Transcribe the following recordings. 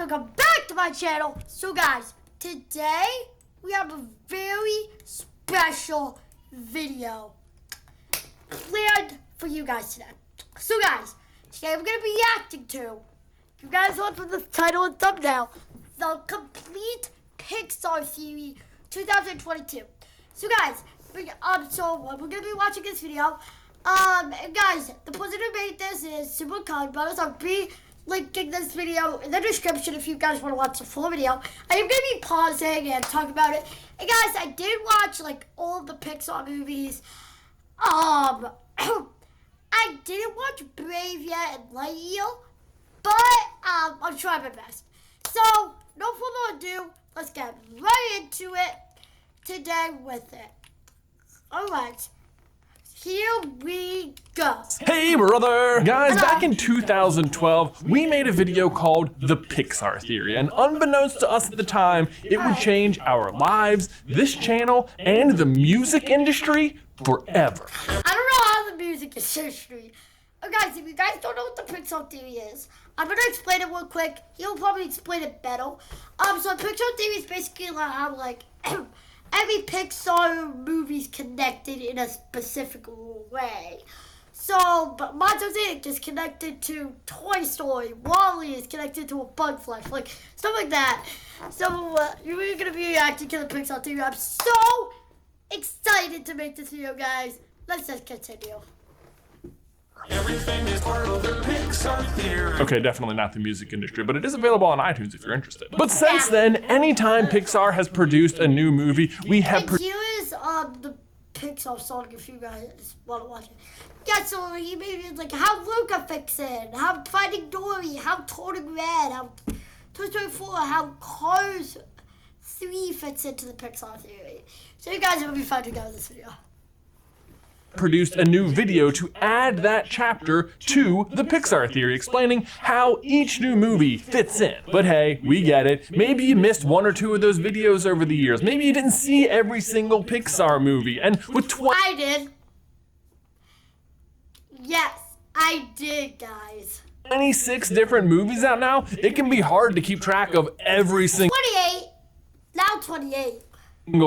welcome back to my channel. So guys, today we have a very special video planned for you guys today. So guys, today we're going to be reacting to, you guys want from the title and thumbnail, the complete Pixar series 2022. So guys, we're going to be watching this video. And guys, the person who made this is super kind, but I'll be linking this video in the description if you guys want to watch the full video. I am going to be pausing and talking about it. And guys, I did watch like all of the Pixar movies. I didn't watch Brave yet and Lightyear, but I'll try my best. So, no further ado, let's get right into it today with it. Alright. Here we go. Hey brother! Guys, back in 2012, we made a video called The Pixar Theory, and unbeknownst to us at the time, it would change our lives, this channel, and the music industry forever. I don't know how the music industry. Guys, if you guys don't know what the Pixar Theory is, I'm gonna explain it real quick. He'll probably explain it better. So the Pixar Theory is basically like how every Pixar movie's connected in a specific way. So, but Monsters Inc. is connected to Toy Story. WALL-E is connected to a Bug Life, like stuff like that. So, you're gonna be reacting to the Pixar Theory. I'm so excited to make this video, guys. Let's just continue. Everything is part of the Pixar Theory. Okay, definitely not the music industry, but it is available on iTunes if you're interested. But since then, anytime Pixar has produced a new movie, we have... Here is the Pixar song if you guys want to watch it. Yeah, so he made it like how Luca fits in, how Finding Dory, how Turning Red, how Toy Story 4, how Cars 3 fits into the Pixar Theory. So you guys will be fun to go with this video. Produced a new video to add that chapter to the Pixar Theory, explaining how each new movie fits in. But hey, we get it. Maybe you missed one or two of those videos over the years. Maybe you didn't see every single Pixar movie. And with I did. Yes, I did, guys. 26 different movies out now, it can be hard to keep track of every single 28. Now 28.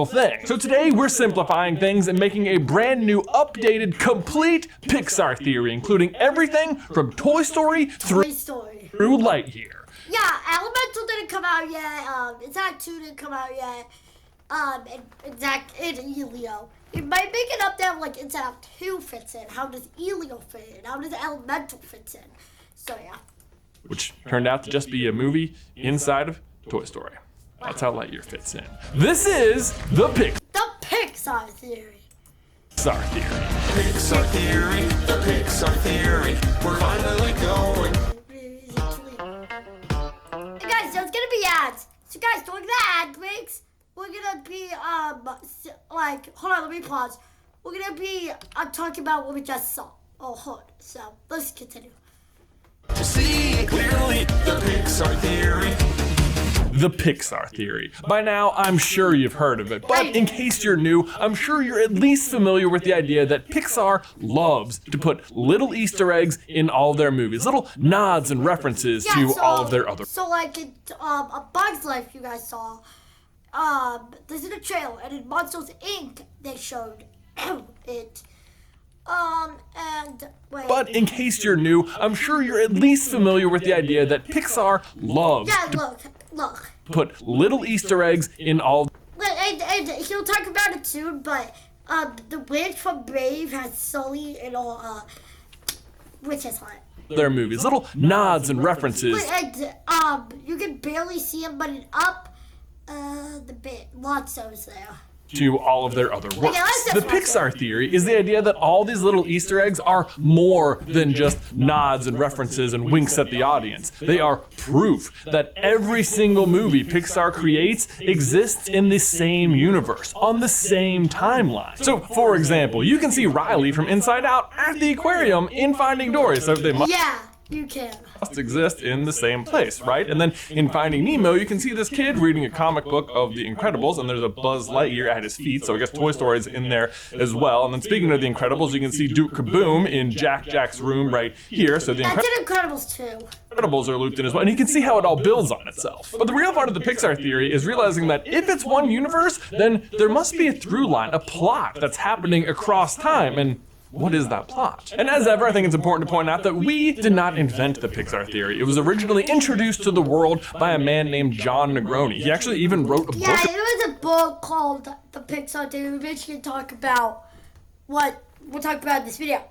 thing. So today we're simplifying things and making a brand new, updated, complete Pixar Theory, including everything from Toy Story through Lightyear. Yeah, Elemental didn't come out yet. Exact 2 didn't come out yet. And Elio. It might make it up there like Inside Out 2 fits in. How does Elio fit in? How does Elemental fit in? So yeah. Which turned out to just be a movie inside of Toy Story. That's how Lightyear fits in. This is the Pixar Theory. Pixar Theory. Pixar Theory, the Pixar Theory. We're finally going. Hey guys, so it's gonna be ads. So guys, during the ad breaks, we're gonna be hold on, let me pause. We're gonna be talking about what we just saw or heard. So let's continue. To see clearly, the Pixar Theory. The Pixar Theory. By now, I'm sure you've heard of it, but in case you're new, I'm sure you're at least familiar with the idea that Pixar loves to put little Easter eggs in all their movies, little nods and references to all of their other. So like in A Bug's Life you guys saw, this is a trailer, and in Monsters Inc. they showed it. But in case you're new, I'm sure you're at least familiar with the idea that Pixar loves to put little Easter eggs in all. And he'll talk about it soon, but the witch from Brave has Sully and all, which is hot. Their movies, little nods and references. And you can barely see him, but in Up, the bit Lotso's there. To all of their other works. The Pixar Theory is the idea that all these little Easter eggs are more than just nods and references and winks at the audience. They are proof that every single movie Pixar creates exists in the same universe, on the same timeline. So, for example, you can see Riley from Inside Out at the aquarium in Finding Dory. So they must. Yeah, You can. must exist in the same place, right? And then in Finding Nemo, you can see this kid reading a comic book of The Incredibles, and there's a Buzz Lightyear at his feet, so I guess Toy Story is in there as well. And then speaking of The Incredibles, you can see Duke Kaboom in Jack's room right here. So That's in Incredibles too. Incredibles are looped in as well, and you can see how it all builds on itself. But the real part of the Pixar theory is realizing that if it's one universe, then there must be a through line, a plot that's happening across time, and what is that plot? And as ever, I think it's important to point out that we did not invent the Pixar theory. It was originally introduced to the world by a man named John Negroni. He actually even wrote a book. Yeah, there was a book called The Pixar Theory. We basically talk about what we'll talk about in this video.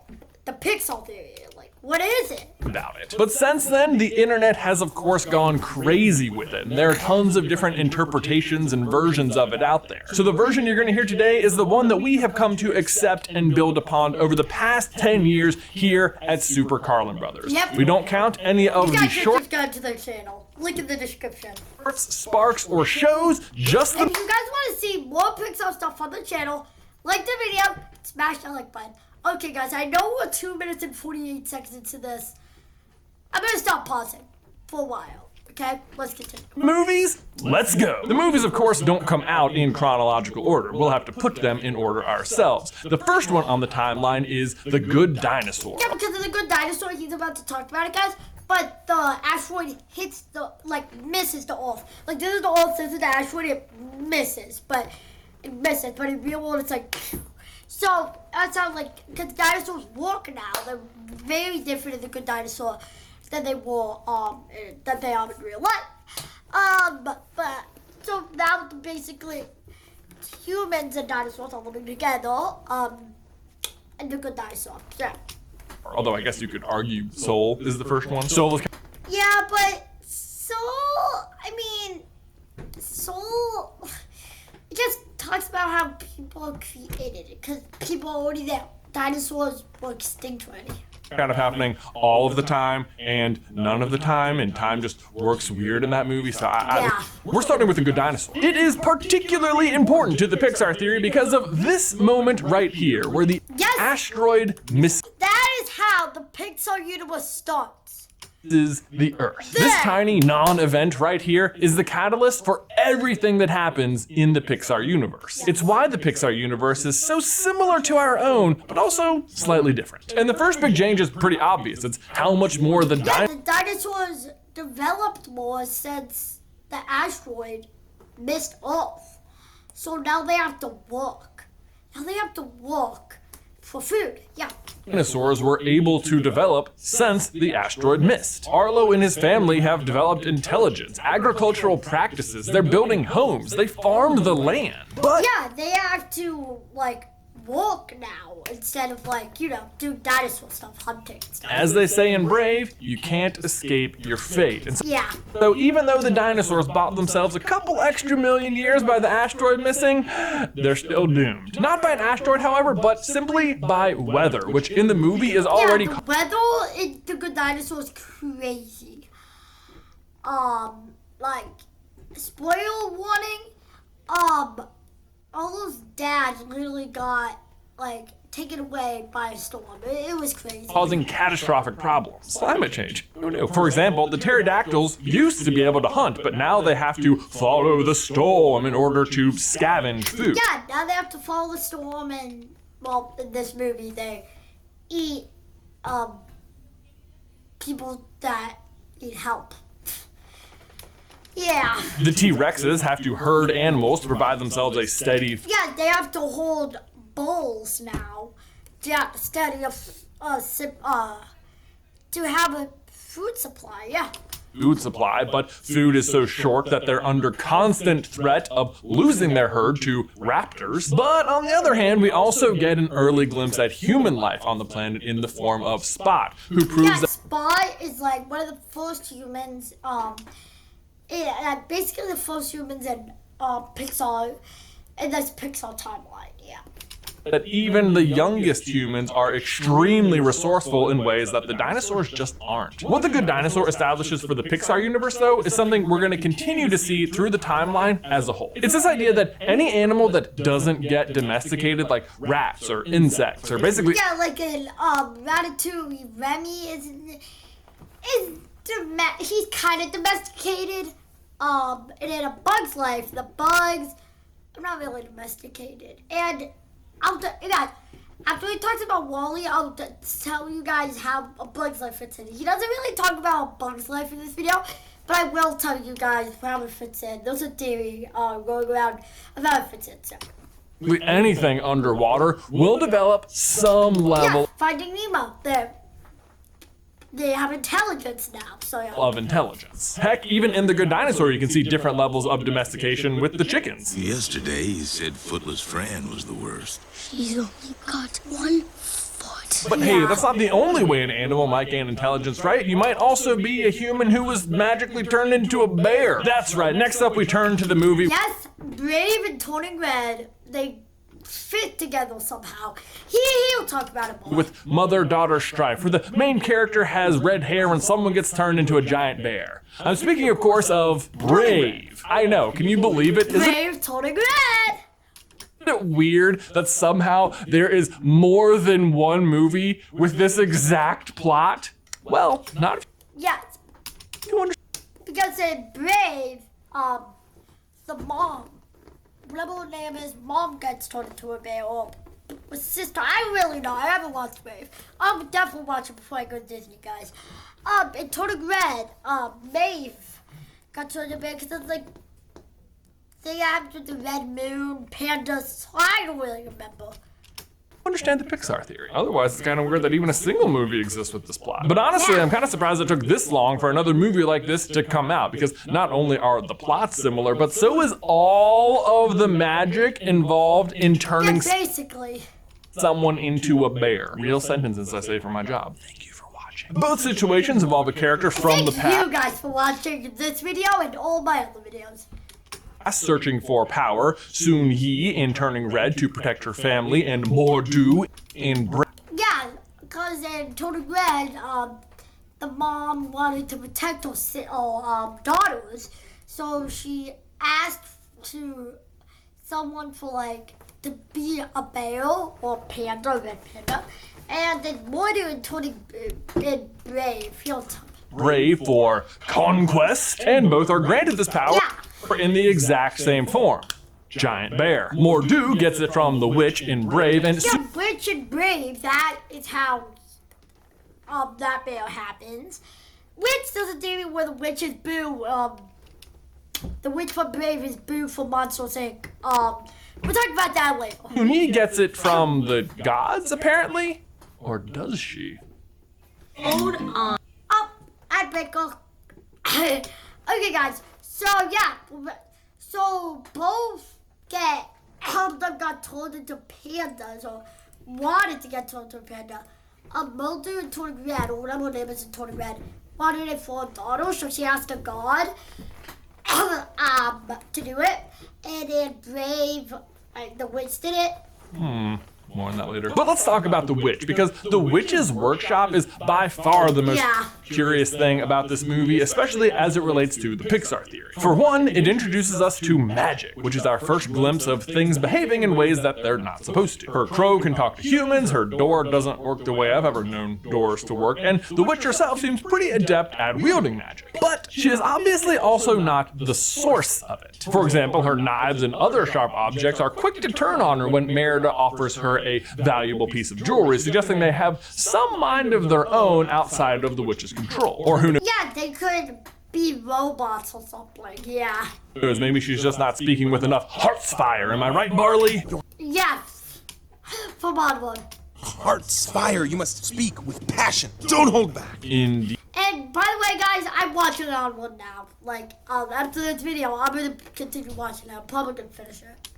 The Pixar Theory. Like, what is it? About it. But since then, the internet has of course gone crazy with it. And there are tons of different interpretations and versions of it out there. So the version you're going to hear today is the one that we have come to accept and build upon over the past 10 years here at Super Carlin Brothers. Yep. We don't count any of the short Subscribe to their channel. Link in the description. sparks or shows, just the If you guys want to see more Pixar stuff on the channel, like the video, smash that like button. Okay guys, I know we're 2 minutes and 48 seconds into this. I'm gonna stop pausing for a while, okay? Let's continue. movies. Let's go. The movies, of course, don't come out in chronological order. We'll have to put them in order ourselves. The first one on the timeline is The Good Dinosaur. Yeah, because of the Good Dinosaur, he's about to talk about it, guys. But the asteroid hits the, misses the Earth. Like, this is the Earth, this is the asteroid, it misses. But in real world, it's like, phew. So, that sounds like, because dinosaurs walk now, they're very different in The Good Dinosaur than they were, than they are in real life. So now, basically, humans and dinosaurs are living together, in The Good Dinosaur, yeah. Although I guess you could argue Soul is the first one. Soul is Yeah, but Soul, it just talks about how people created it, because people are already there. Dinosaurs were extinct already. kind of happening all of the time and none of the time, and time just works weird in that movie. So we're starting with A Good Dinosaur. It is particularly important to the Pixar theory because of this moment right here, where the asteroid misses That is how the Pixar universe starts. the Earth. This tiny non-event right here is the catalyst for everything that happens in the Pixar universe. It's why the Pixar universe is so similar to our own, but also slightly different. And the first big change is pretty obvious. It's how much more the The dinosaurs developed more since the asteroid missed Earth. So now they have to walk. For food, yeah. Dinosaurs were able to develop since the asteroid missed. Arlo and his family have developed intelligence, agricultural practices, they're building homes, they farmed the land. But Yeah, they have to, walk now instead of, do dinosaur stuff, hunting and stuff. as they say in Brave, you can't escape your fate. And Yeah. so even though the dinosaurs bought themselves a couple extra million years by the asteroid missing, they're still doomed. Not by an asteroid, however, but simply by weather, which in the movie is already the weather in The Good Dinosaur is crazy. Spoiler warning, all those dads literally got, taken away by a storm. It was crazy. causing catastrophic problems. Climate change. Who knew? For example, the pterodactyls used to be able to hunt, but now they have to follow the storm in order to scavenge food. Yeah, now they have to follow the storm and, in this movie, they eat, people that need help. Yeah. The T-Rexes have to herd animals to provide themselves a steady Yeah, they have to hold bowls now. Yeah, steady to have a food supply, yeah. food supply, but food is so short that they're under constant threat of losing their herd to raptors. But on the other hand, we also get an early glimpse at human life on the planet in the form of Spot, who proves that Spot is one of the first humans, basically the first humans in Pixar, in this Pixar timeline, yeah. that even the youngest humans are extremely resourceful in ways that the dinosaurs just aren't. What The Good Dinosaur establishes for the Pixar universe, though, is something we're going to continue to see through the timeline as a whole. It's this idea that any animal that doesn't get domesticated, like rats or insects, or basically Yeah, like in Ratatouille, Remy is he's kind of domesticated. And in A Bug's Life, the bugs are not really domesticated. And after he talks about Wall-E, I'll tell you guys how A Bug's Life fits in. He doesn't really talk about A Bug's Life in this video, but I will tell you guys how it fits in. There's a theory going around of how it fits in. So. Anything underwater will develop some level Finding Nemo. They have intelligence now, so yeah. of intelligence. Heck, even in The Good Dinosaur, you can see different levels of domestication with the chickens. Yesterday, he said Footless Fran was the worst. He's only got 1 foot. But hey, that's not the only way an animal might gain intelligence, right? You might also be a human who was magically turned into a bear. That's right. Next up, we turn to the movie. Yes, Brave and Turning Red, they fit together somehow. He'll talk about it more. With mother-daughter strife, where the main character has red hair when someone gets turned into a giant bear. I'm speaking, of course, of Brave. I know, can you believe it? Brave Turning Red! Isn't it weird that somehow there is more than one movie with this exact plot? Well, not if Yes, you understand. because in Brave, the mom, whatever her name is, mom gets turned into a bear, or sister, I really know, I haven't watched Brave. I'll definitely watch it before I go to Disney, guys. In Turning Red, Maeve got turned into a bear because it's like, thing happened with the red moon, pandas, I don't really remember. Understand the Pixar theory. Otherwise, it's kind of weird that even a single movie exists with this plot. But honestly, I'm kind of surprised it took this long for another movie like this to come out, because not only are the plots similar, but so is all of the magic involved in turning Basically. someone into a bear. Real sentences I say for my job. Thank you for watching. Both situations involve a character from the Thank you past guys for watching this video and all my other videos. searching for power. Soon Yi in Turning Red to protect her family, and Mordu in Yeah, because in Turning Red, the mom wanted to protect her daughters, so she asked to someone for to be a bear or panda, red panda, and then Mordu in Turning Brave. Brave for conquest, and both are granted this power in the exact same form. Giant bear. Mordu gets it from the witch in Brave, and Witch and Brave, that is how that bear happens. Witch does a theory where the witch is Boo. The witch for Brave is Boo for Monsters Inc. We'll talk about that later. Uni gets it from the gods, apparently? Or does she? Hold on. Oh, ad breaker. Okay, guys. So yeah, so both of them got turned into pandas or wanted to get turned into a panda. Mulder and Turning Red, or whatever her name is in Turning Red, wanted it for a daughter, so she asked a god to do it. And then Brave, the witch did it. More on that later. But let's talk about the witch, because the witch's workshop is by far the most curious thing about this movie, especially as it relates to the Pixar theory. For one, it introduces us to magic, which is our first glimpse of things behaving in ways that they're not supposed to. Her crow can talk to humans, her door doesn't work the way I've ever known doors to work, and the witch herself seems pretty adept at wielding magic. But she is obviously also not the source of it. For example, her knives and other sharp objects are quick to turn on her when Merida offers her a valuable piece of jewelry, suggesting they have some mind of their own outside of the witch's control. Or who knows? Yeah, they could be robots or something. Yeah. Maybe she's just not speaking with enough heart's fire. Am I right, Barley? Yes. From onward. Heart's fire, you must speak with passion. Don't hold back. Indeed. And by the way, guys, I'm watching Onward now. After this video, I'm gonna continue watching it. I'm probably gonna finish it.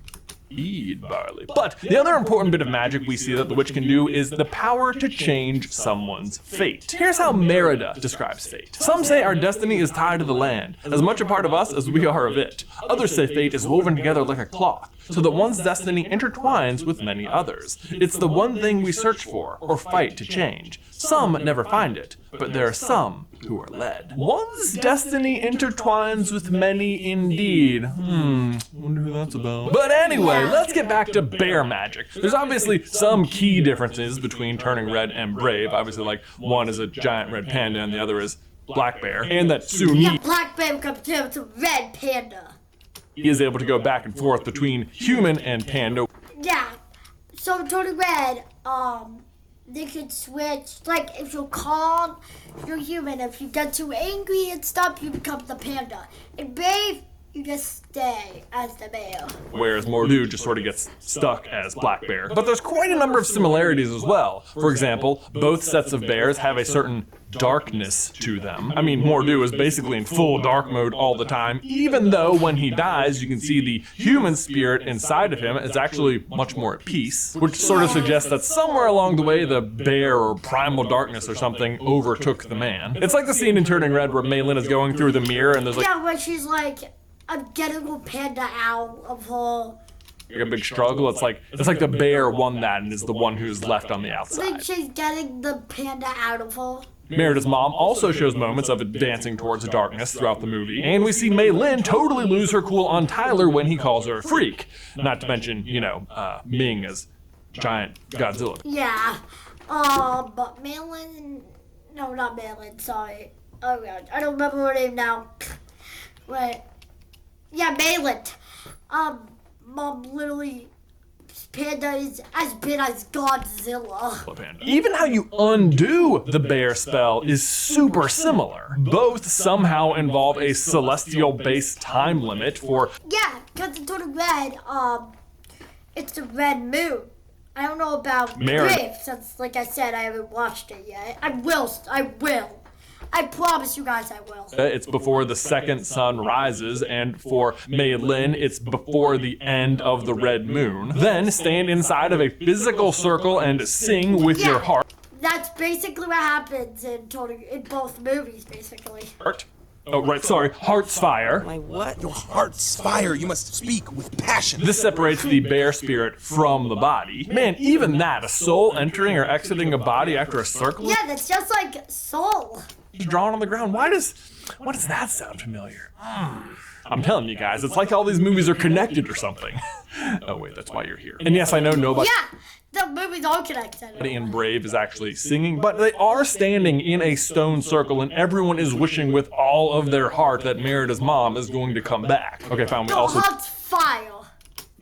Barley. But the other important bit of magic we see that the witch can do is the power to change someone's fate. Here's how Merida describes fate. Some say our destiny is tied to the land, as much a part of us as we are of it. Others say fate is woven together like a cloth, so that one's destiny intertwines with many others. It's the one thing we search for, or fight to change. Some never find it, but there are some who are led. One's destiny intertwines with many indeed. Wonder who that's about. But anyway, let's get back to bear magic. There's obviously some key differences between Turning Red and Brave. Obviously, one is a giant red panda and the other is black bear, and that soon Yeah, black bear becomes a red panda. he is able to go back and forth between human and panda. Yeah. So Tony Red, they could switch. Like if you're calm, you're human. If you get too angry and stuff, you become the panda. And brave, you just stay as the bear. Whereas Mordu just sort of gets stuck as black bear. But there's quite a number of similarities as well. For example, both sets of bears have a certain darkness to them. I mean, Mordu is basically in full dark mode all the time, even though when he dies, you can see the human spirit inside of him is actually much more at peace, which sort of suggests that somewhere along the way, the bear or primal darkness or something overtook the man. It's like the scene in Turning Red where Maylin is going through the mirror and there's like, Yeah, where she's like, I'm getting a panda out of her. a big struggle. It's like the bear won that and is the one who's left on the I outside. think she's getting the panda out of her. Merida's mom also shows moments of advancing towards darkness throughout the movie, and we see Mei Lin totally lose her cool on Tyler when he calls her a freak. Not to mention, Ming as giant Godzilla. Yeah. But Malin, no, not Malin, sorry. Oh god, I don't remember her name now. Wait. Yeah, Malin. Mom literally, panda is as big as Godzilla. Even how you undo the bear spell is super similar. Both somehow involve a celestial-based time limit for... Yeah, because it's sort of red, it's the red moon. I don't know about Brave, since, like I said, I haven't watched it yet. I will. I promise you guys I will. It's before the second sun rises, and for Mei Lin, it's before the end of the red moon. Then stand inside of a physical circle and sing with your heart. That's basically what happens in both movies, basically. Oh, right, sorry, heart's fire. My what? Your heart's fire. You must speak with passion. This separates the bear spirit from the body. Man, even that, a soul entering or exiting a body after a circle? Yeah, that's just like Soul. Drawn on the ground. Why does that sound familiar? I'm telling you guys, it's like all these movies are connected or something. Oh wait, that's why you're here. And yes, I know nobody Yeah, the movies are connected. in Brave is actually singing, but they are standing in a stone circle and everyone is wishing with all of their heart that Merida's mom is going to come back. Okay, fine, we The also heart's fire.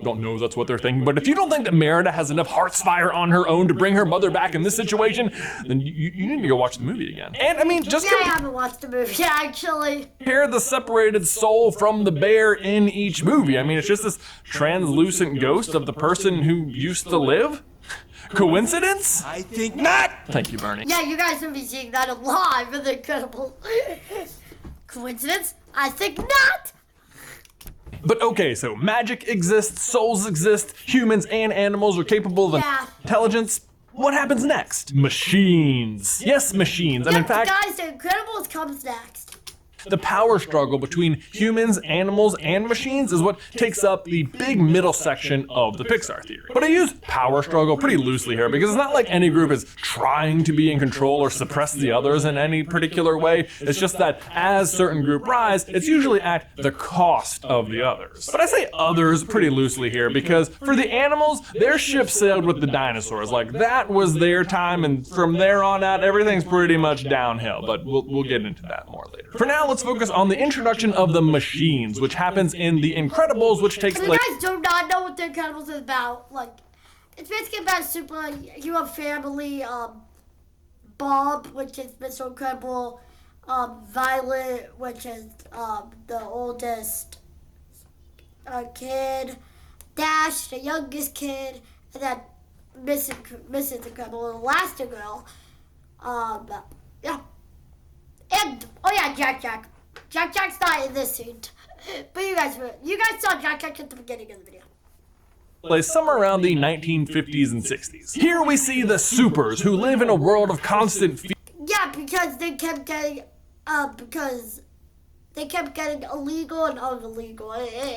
don't know that's what they're thinking, but if you don't think that Merida has enough heart's fire on her own to bring her mother back in this situation, then you need to go watch the movie again. And I mean, just Yeah, I haven't watched the movie actually. compare the separated soul from the bear in each movie. I mean, it's just this translucent ghost of the person who used to live. Coincidence? I think not. Thank you, Bernie. Yeah, you guys will be seeing that live in the Incredible. Coincidence? I think not. But okay, so magic exists, souls exist, humans and animals are capable of intelligence. What happens next? Machines. Yes, machines. And in fact, guys, the Incredibles comes next. the power struggle between humans, animals, and machines is what takes up the big middle section of the Pixar theory. But I use power struggle pretty loosely here because it's not like any group is trying to be in control or suppress the others in any particular way. It's just that as certain groups rise, it's usually at the cost of the others. But I say others pretty loosely here because for the animals, their ship sailed with the dinosaurs. Like that was their time, and from there on out, everything's pretty much downhill. But we'll get into that more later. For now, let's focus on the introduction of the machines, which happens in The Incredibles, which takes You place... guys do not know what the Incredibles is about. Like, it's basically about superhero family. Bob, which is Mr. Incredible. Violet, which is the oldest kid. Dash, the youngest kid, and then Mrs. Incredible, the last girl. Yeah. And Jack. Jack's not in this scene, but you guys saw Jack at the beginning of the video. Place somewhere around the 1950s and 60s. Here we see the supers who live in a world of constant fear. Yeah, because they kept getting illegal and illegal.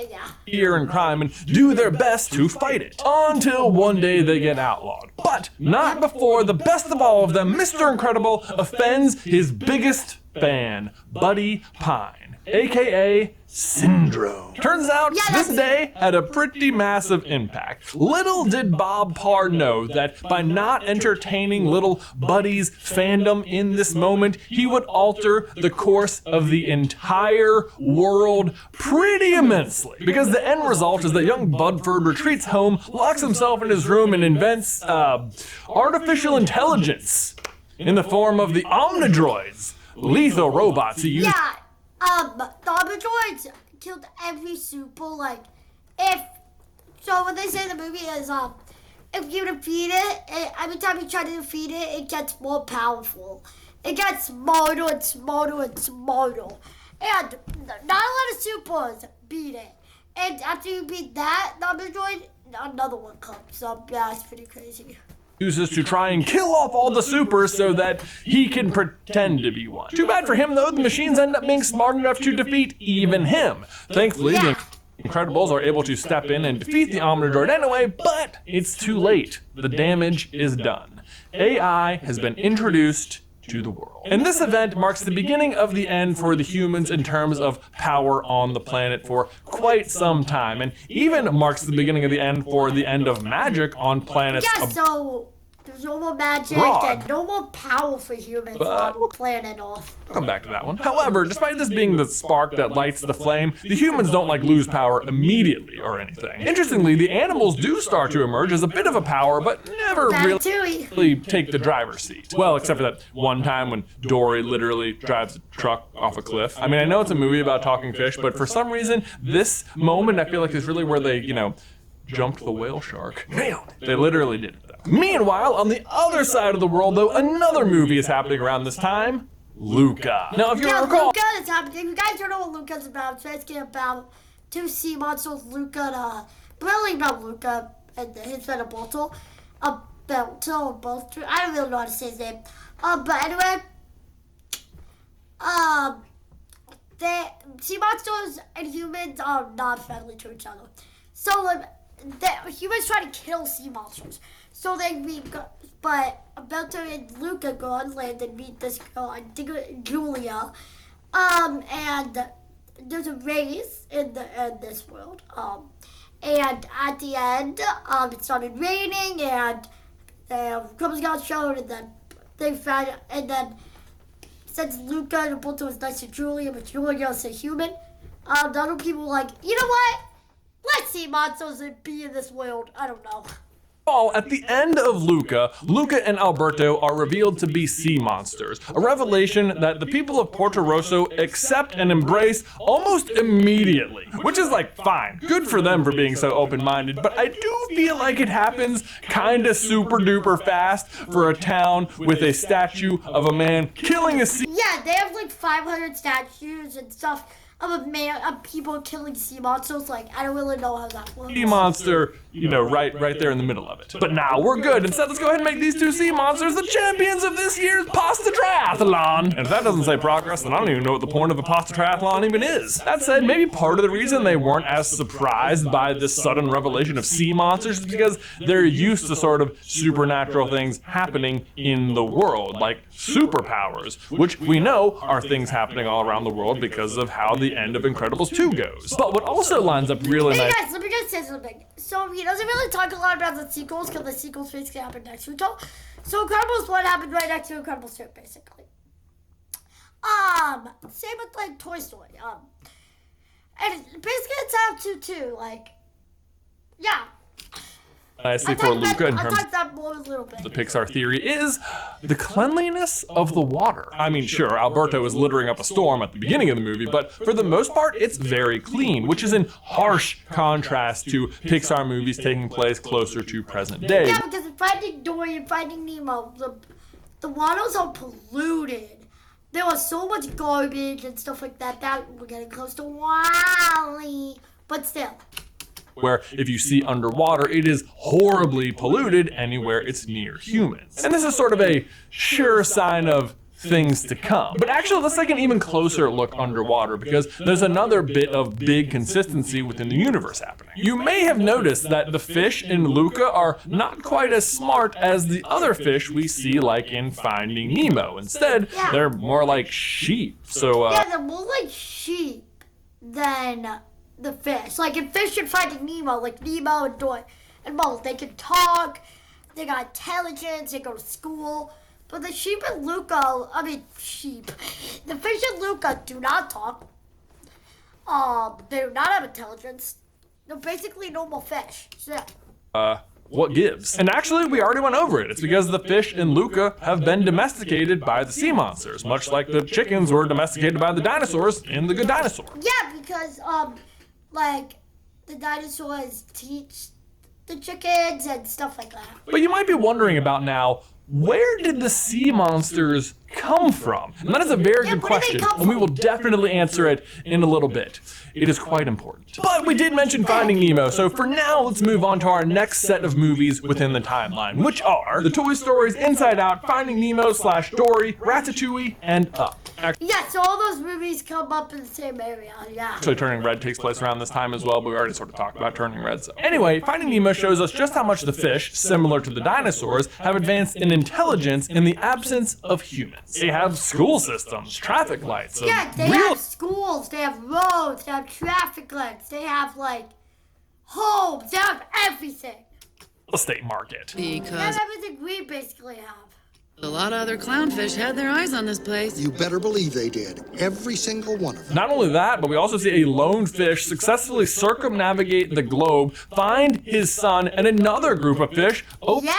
Yeah. Fear and crime and do their best to fight it. Until one day they get outlawed. But not before the best of all of them, Mr. Incredible, offends his biggest fan, Buddy Pine, aka Syndrome. Turns out this day had a pretty massive impact. Little did Bob Parr know that by not entertaining little Buddy's fandom in this moment, he would alter the course of the entire world pretty immensely. Because the end result is that young Budford retreats home, locks himself in his room, and invents artificial intelligence in the form of the Omnidroids, lethal robots he used. Yeah, the Omnidroids killed every super, what they say in the movie is, if you defeat it, every time you try to defeat it, it gets more powerful. It gets smarter and smarter and smarter. And not a lot of supers beat it. And after you beat that, the Omnidroid, another one comes up. Yeah, it's pretty crazy. Uses to try and kill off all the supers so that he can pretend to be one. Too bad for him though, the machines end up being smart enough to defeat even him. Thankfully, the Incredibles are able to step in and defeat the Omnidroid anyway, but it's too late. The damage is done. AI has been introduced to the world. And this event marks the beginning of the end for the humans in terms of power on the planet for quite some time, and even marks the beginning of the end for the end of magic on planets. Yeah, so there's no more magic and no more power for humans on planet Earth. I'll come back to that one. However, despite this being the spark that lights the flame, the humans don't lose power immediately or anything. Interestingly, the animals do start to emerge as a bit of a power, but never really take the driver's seat. Well, except for that one time when Dory literally drives a truck off a cliff. I mean, I know it's a movie about talking fish, but for some reason, this moment I feel like is really where they, jumped the whale shark. Nailed it. They literally did it, though. Meanwhile, on the other side of the world, though, another movie is happening around this time. Luca. Now, if you recall, Luca is happening. You guys don't know what Luca's about. It's basically about two sea monsters, Luca really about Luca and his friend Alberto. Both. I don't really know how to say his name. But anyway, the sea monsters and humans are not friendly to each other. So the humans try to kill sea monsters. So but Alberto and Luca go on land and meet this girl, I think Julia. And there's a race in this world. And at the end, it started raining and the criminals got shown, and then they found it, and then since Luca and Alberto was nice to Julia, but Julia was a human, the other people were like, you know what? Let's see monsters and be in this world. I don't know. At the end of Luca and Alberto are revealed to be sea monsters, a revelation that the people of Porto Rosso accept and embrace almost immediately, which is fine, good for them for being so open-minded, but I do feel like it happens kinda super duper fast for a town with a statue of a man killing a sea. Yeah, they have 500 statues and stuff of people killing sea monsters. I don't really know how that works. Sea monster, right there in the middle of it. But now we're good. Instead, let's go ahead and make these two sea monsters the champions of this year's pasta triathlon. And if that doesn't say progress, then I don't even know what the point of a pasta triathlon even is. That said, maybe part of the reason they weren't as surprised by this sudden revelation of sea monsters is because they're used to sort of supernatural things happening in the world, like superpowers, which we know are things happening all around the world because of how the end of Incredibles 2 goes. But what also lines up really nice. Hey guys, let me just say something. So he doesn't really talk a lot about the sequels because the sequels basically happen next to each other. So Incredibles 1 happened right next to Incredibles 2, basically. Same with Toy Story. And basically it's out to too. Yeah. Nicely for Luca in terms of the Pixar theory is the cleanliness of the water. I mean, sure, Alberto is littering up a storm at the beginning of the movie, but for the most part, it's very clean, which is in harsh contrast to Pixar movies taking place closer to present day. Yeah, because in Finding Dory and Finding Nemo, the waters are polluted. There was so much garbage and stuff like that we're getting close to WALL-E, but still. Where if you see underwater, it is horribly polluted anywhere it's near humans. And this is sort of a sure sign of things to come. But actually, let's take an even closer look underwater, because there's another bit of big consistency within the universe happening. You may have noticed that the fish in Luca are not quite as smart as the other fish we see like in Finding Nemo. Instead, they're more like sheep. So yeah, they're more like sheep than the fish. Like in Fish and Finding Nemo, like Nemo and Dory and Bubbles, they can talk, they got intelligence, they go to school. But the sheep in Luca, the fish in Luca do not talk. They do not have intelligence. They're basically normal fish. So, what gives? And actually, we already went over it. It's because the fish in Luca have been domesticated by the sea monsters, much like the chickens were domesticated by the dinosaurs in The Good Dinosaur. yeah, because like the dinosaurs teach the chickens and stuff like that. But you might be wondering about now, where did the sea monsters come from? And that is a very good where did they question, come and we from? will definitely answer it in a little bit. It is quite important. But we did mention Finding Nemo, so for now, let's move on to our next set of movies within the timeline, which are the Toy Stories, Inside Out, Finding Nemo / Dory, Ratatouille, and Up. Yeah, so all those movies come up in the same area. Yeah. Actually, Turning Red takes place around this time as well, but we already sort of talked about Turning Red. So anyway, Finding Nemo shows us just how much the fish, similar to the dinosaurs, have advanced in intelligence in the absence of humans. They have school systems, traffic lights, Yeah, they have schools, they have roads, they have traffic lights, they have like homes, they have everything. estate market. They Because have everything we basically have. a lot of other clownfish had their eyes on this place. You better believe they did. Every single one of them. Not only that, but we also see a lone fish successfully circumnavigate the globe, find his son, and another group of fish Yeah.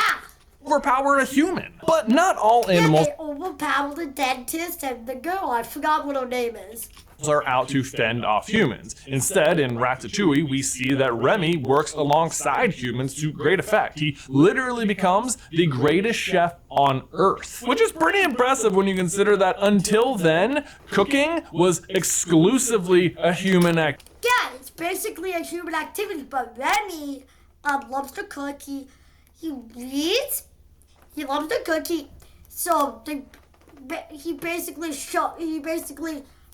overpower a human. But not all animals Yeah, they overpower the dentist and the girl. I forgot what her name is. are out to fend off humans. Instead, in Ratatouille, we see that Remy works alongside humans to great effect. He literally becomes the greatest chef on Earth, which is pretty impressive when you consider that until then, cooking was exclusively a human act. Yeah, it's basically a human activity, but Remy loves to cook. He reads. He loves to cook. He basically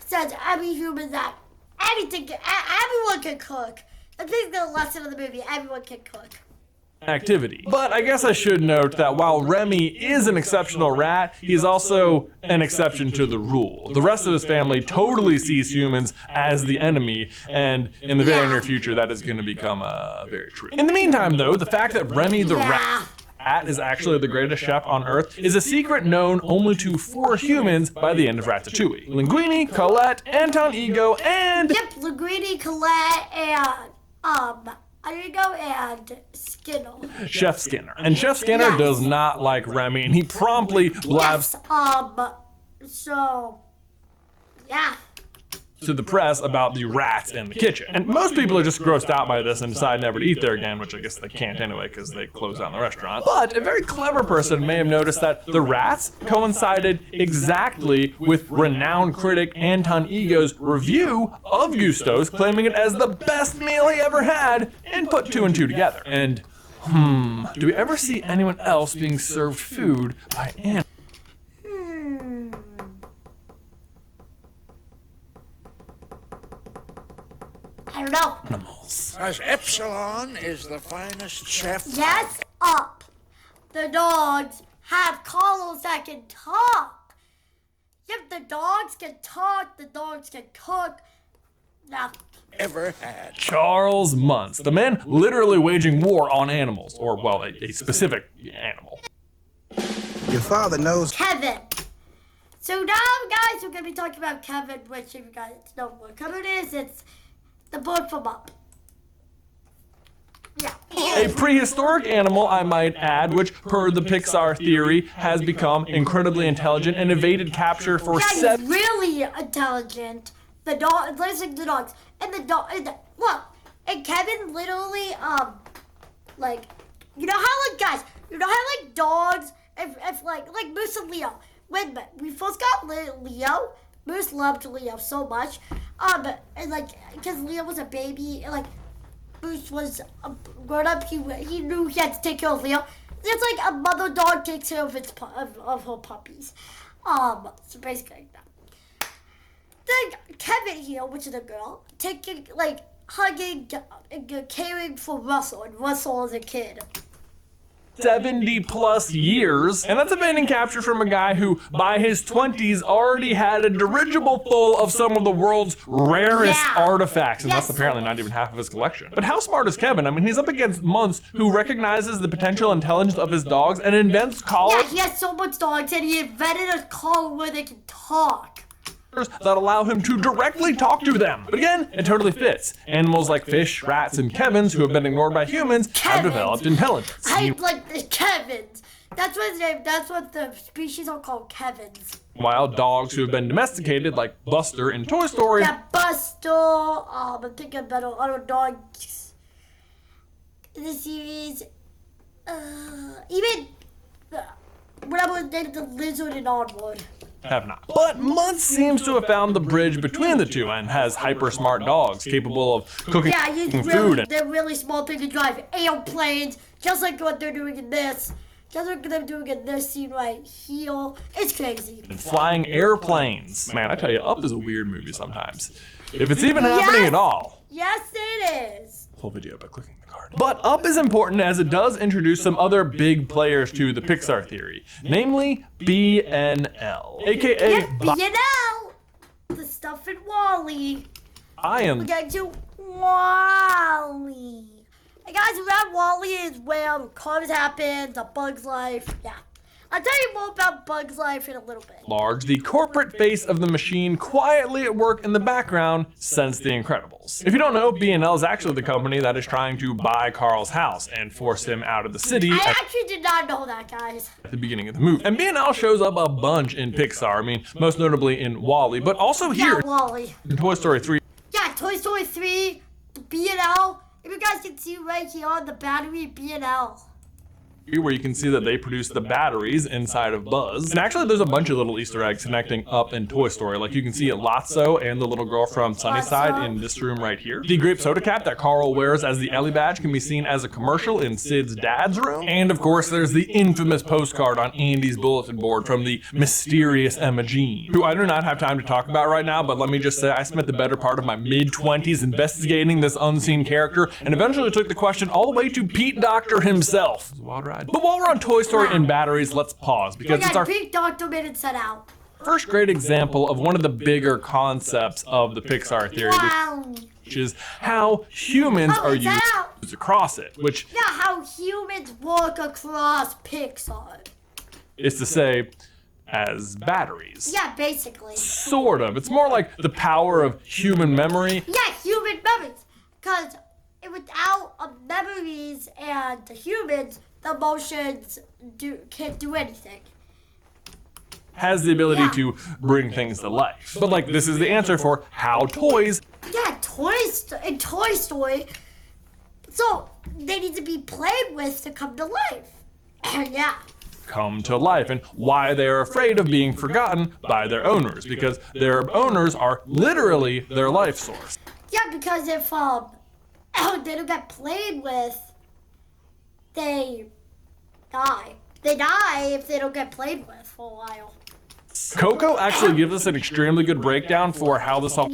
says every human that everyone can cook. That's basically the lesson of the movie. Everyone can cook. Activity. But I guess I should note that while Remy is an exceptional rat, he is also an exception to the rule. The rest of his family totally sees humans as the enemy, and in the very near future, that is going to become very true. In the meantime, though, the fact that Remy the rat is actually the greatest chef on Earth is a secret known only to 4 humans by the end of Ratatouille. Linguini, Colette, Anton Ego, and... Yep, Linguini, Colette, and Ego and Skinner. Chef Skinner. And Chef Skinner Yes. does not like Remy, and he promptly blabs So, yeah. to the press about the rats in the kitchen. And most people are just grossed out by this and decide never to eat there again, which I guess they can't anyway because they closed down the restaurant. But a very clever person may have noticed that the rats coincided exactly with renowned critic Anton Ego's review of Gusto's, claiming it as the best meal he ever had, and put 2 and 2 together. And, do we ever see anyone else being served food by animals? I don't know. Animals. As Epsilon is the finest chef. Yes, Up. The dogs have collars that can talk. Yep, the dogs can talk, the dogs can cook. Now, Ever had. Charles Muntz, the man literally waging war on animals, or, well, a specific animal. Your father knows. Kevin. So now, guys, we're going to be talking about Kevin, which if you guys know what Kevin is, it's the bird from Up. Yeah. A prehistoric animal, I might add, which, per the Pixar theory, has become incredibly intelligent and evaded capture for Yeah, he's 7... really intelligent. The dog, listen to the dogs. And the dog, look, and Kevin literally, like, you know how, like, guys, you know how, like, dogs, if like Moose and Leo, when we first got Leo, Moose loved Leo so much, and, like, because Leo was a baby, and, like, Moose was grown up, he knew he had to take care of Leo. It's like a mother dog takes care of of her puppies. So basically like that. Then Kevin here, which is a girl, hugging and caring for Russell, and Russell is a kid. 70 plus years, and that's a painting captured from a guy who, by his 20s, already had a dirigible full of some of the world's rarest artifacts, and that's apparently not even half of his collection. But how smart is Kevin? I mean, he's up against Muntz, who recognizes the potential intelligence of his dogs and invents collars. Yeah, he has so much dogs, and he invented a collar where they can talk. That allow him to directly talk to them. But again, it totally fits. Animals like fish, rats, and Kevins, who have been ignored by humans, have developed intelligence. I like the Kevins. That's what his name. That's what the species are called, Kevins. While dogs who have been domesticated, like Buster in Toy Story. Yeah, Buster. I'm thinking about other dogs in the series. Even whatever they did the lizard and Onward. Have not. But Muntz seems to have found the bridge between the two and has hyper smart dogs capable of cooking food. They're really small. They can drive airplanes, just like what they're doing in this. Just like they're doing in this scene right here. It's crazy. And flying airplanes. Man, I tell you, Up is a weird movie sometimes. If it's even happening at all. Yes, it is. Full video by clicking the card. But Up is important as it does introduce some other big players to the Pixar theory, namely BNL, aka BNL, the stuff in Wall-E. We're getting to Wall-E. Hey guys, around Wall-E is where cars happen, the Bug's Life. Yeah. I'll tell you more about Bug's Life in a little bit. Large, the corporate face of the machine, quietly at work in the background since The Incredibles. If you don't know, B&L is actually the company that is trying to buy Carl's house and force him out of the city. I actually did not know that, guys. At the beginning of the movie. And B&L shows up a bunch in Pixar. I mean, most notably in WALL-E, but also here Wall-E. in Toy Story 3. Yeah, Toy Story 3, the B&L. If you guys can see right here on the battery, B&L. Where you can see that they produce the batteries inside of Buzz. And actually there's a bunch of little Easter eggs connecting Up and Toy Story. Like you can see Lotso and the little girl from Sunnyside in this room right here. The grape soda cap that Carl wears as the Ellie badge can be seen as a commercial in Sid's dad's room. And of course there's the infamous postcard on Andy's bulletin board from the mysterious Emma Jean, who I do not have time to talk about right now, but let me just say I spent the better part of my mid-20s investigating this unseen character and eventually took the question all the way to Pete Docter himself. It was a wild ride. But while we're on Toy Story and batteries, let's pause because it's our Pete Docter made it set out. First great example of one of the bigger concepts of the Pixar theory, which is how humans are used across it, which how humans work across Pixar. Is to say, as batteries. Yeah, basically. Sort of. It's more like the power of human memory. Yeah, human memories. Because without memories and the humans, the emotions can't do anything. Has the ability to bring things to life. But like, this is the answer for how toys. Yeah, in Toy Story. So they need to be played with to come to life. Yeah. Come to life and why they're afraid of being forgotten by their owners, because their owners are literally their life source. Yeah, because if they don't get played with, they die. They die if they don't get played with for a while. Coco actually gives us an extremely good breakdown for how this all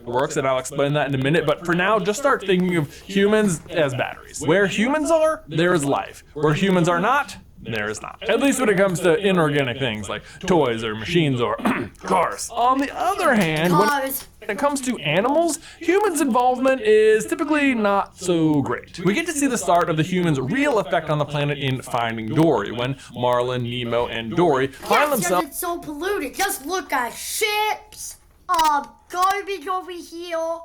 works, and I'll explain that in a minute. But for now, just start thinking of humans as batteries. Where humans are, there is life. Where humans are not, there is not. At least when it comes to inorganic things like toys or machines or cars. On the other hand, when it comes to animals, humans' involvement is typically not so great. We get to see the start of the humans' real effect on the planet in Finding Dory, when Marlin, Nemo, and Dory find themselves. It's so polluted. Just look at ships, garbage over here.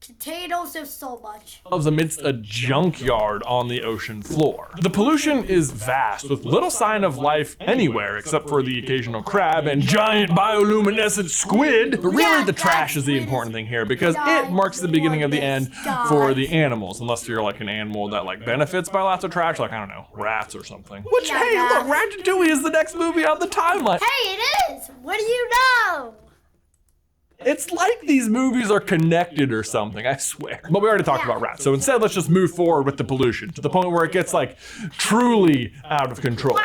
Potatoes, there's so much. Amidst a junkyard on the ocean floor. The pollution is vast, with little sign of life anywhere except for the occasional crab and giant bioluminescent squid. But really the trash is the important thing here, because it marks the beginning of the end for the animals, unless you're like an animal that like benefits by lots of trash, like I don't know, rats or something. Which, hey, look, Ratatouille is the next movie on the timeline. Hey, it is! What do you know? It's like these movies are connected or something, I swear. But we already talked about rats, so instead let's just move forward with the pollution to the point where it gets like truly out of control.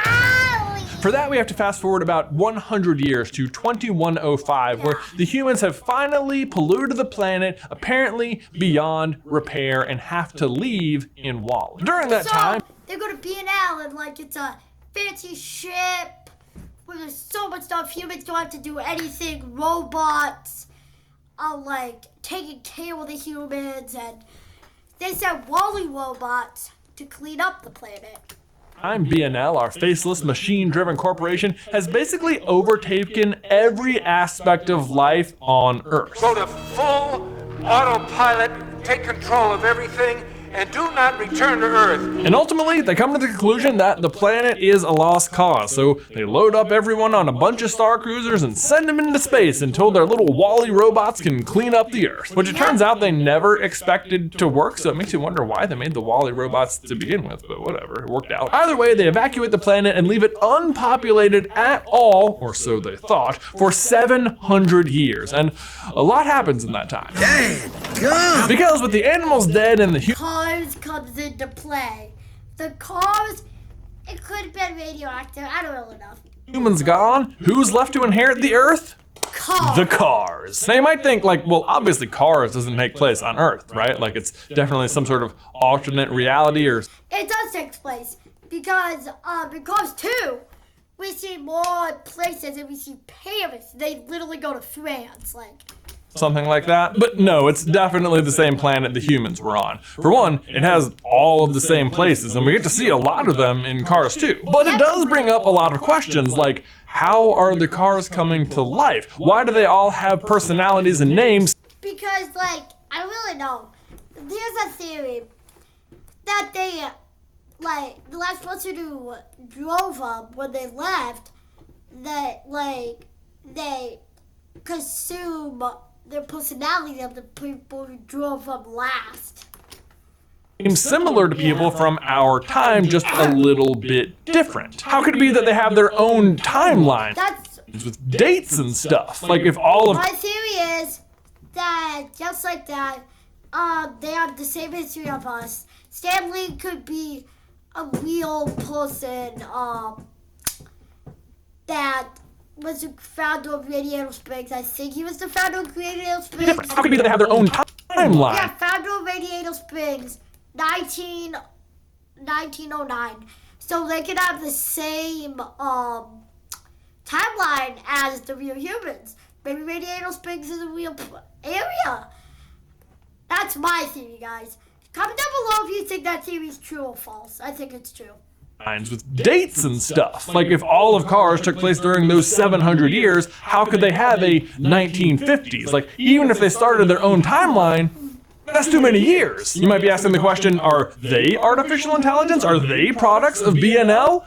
For that, we have to fast forward about 100 years to 2105, where the humans have finally polluted the planet, apparently beyond repair, and have to leave in Wall. During that time, they go to B&L and like it's a fancy ship where there's so much stuff. Humans don't have to do anything. Robots are like taking care of the humans, and they send Wally robots to clean up the planet. B&L, our faceless, machine-driven corporation, has basically overtaken every aspect of life on Earth. Go to full autopilot, take control of everything, and do not return to Earth. And ultimately, they come to the conclusion that the planet is a lost cause, so they load up everyone on a bunch of star cruisers and send them into space until their little Wall-E robots can clean up the Earth. Which it turns out they never expected to work, so it makes you wonder why they made the Wall-E robots to begin with, but whatever, it worked out. Either way, they evacuate the planet and leave it unpopulated at all, or so they thought, for 700 years. And a lot happens in that time. Dang, God. Because with the animals dead and the Cars comes into play. The cars, it could have been radioactive. I don't really know. humans gone, who's left to inherit the Earth? Cars. The cars. Now you might think like, well, obviously cars doesn't take place on Earth, right? Like it's definitely some sort of alternate reality or... It does take place because in Cars 2, we see more places and we see Paris. They literally go to France, like... something like that. But no, it's definitely the same planet the humans were on. For one, it has all of the same places, and we get to see a lot of them in Cars 2. But it does bring up a lot of questions, like, how are the cars coming to life? Why do they all have personalities and names? Because, like, I don't really know. There's a theory that they, like, the last person who drove them when they left, that, like, they consume their personality of the people who drove them last. Seems similar to people from our time, just a little bit different. How could it be that they have their own timeline? That's with dates and stuff. Like if all of... My theory is that just like that, they have the same history of us. Stanley could be a real person that was the founder of Radiator Springs. I think he was the founder of Radiator Springs. How could it be that they have their own timeline? Yeah, founder of Radiator Springs, 1909. So they could have the same timeline as the real humans. Maybe Radiator Springs is a real area. That's my theory, guys. Comment down below if you think that theory is true or false. I think it's true. With dates and stuff. Like if all of Cars took place during those 700 years, how could they have a 1950s? Like even if they started their own timeline, that's too many years. You might be asking the question, are they artificial intelligence? Are they products of B&L?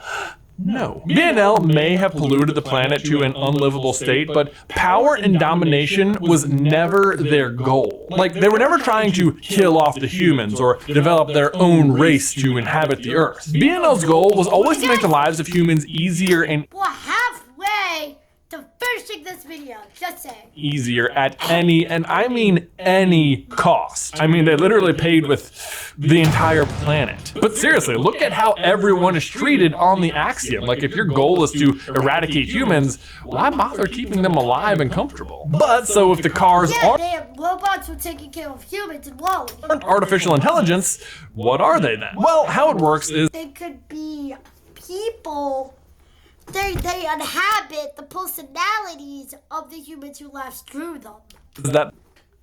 No. B&L may have polluted the planet to an unlivable state, but power and domination was never their goal. Like, they were never trying to kill off the humans or develop their own race to inhabit the Earth. B&L's goal was always to make the lives of humans easier and we're halfway to finishing this video, just saying. Easier at any, and I mean any cost. I mean, they literally paid with the entire planet. But seriously, look at how everyone is treated on the Axiom. Like, if your goal is to eradicate humans, why bother keeping them alive and comfortable? But, so if the cars aren't robots were taking care of humans and Wall-E. artificial intelligence, what are they then? Well, how it works is they could be people. They inhabit the personalities of the humans who last drew them. that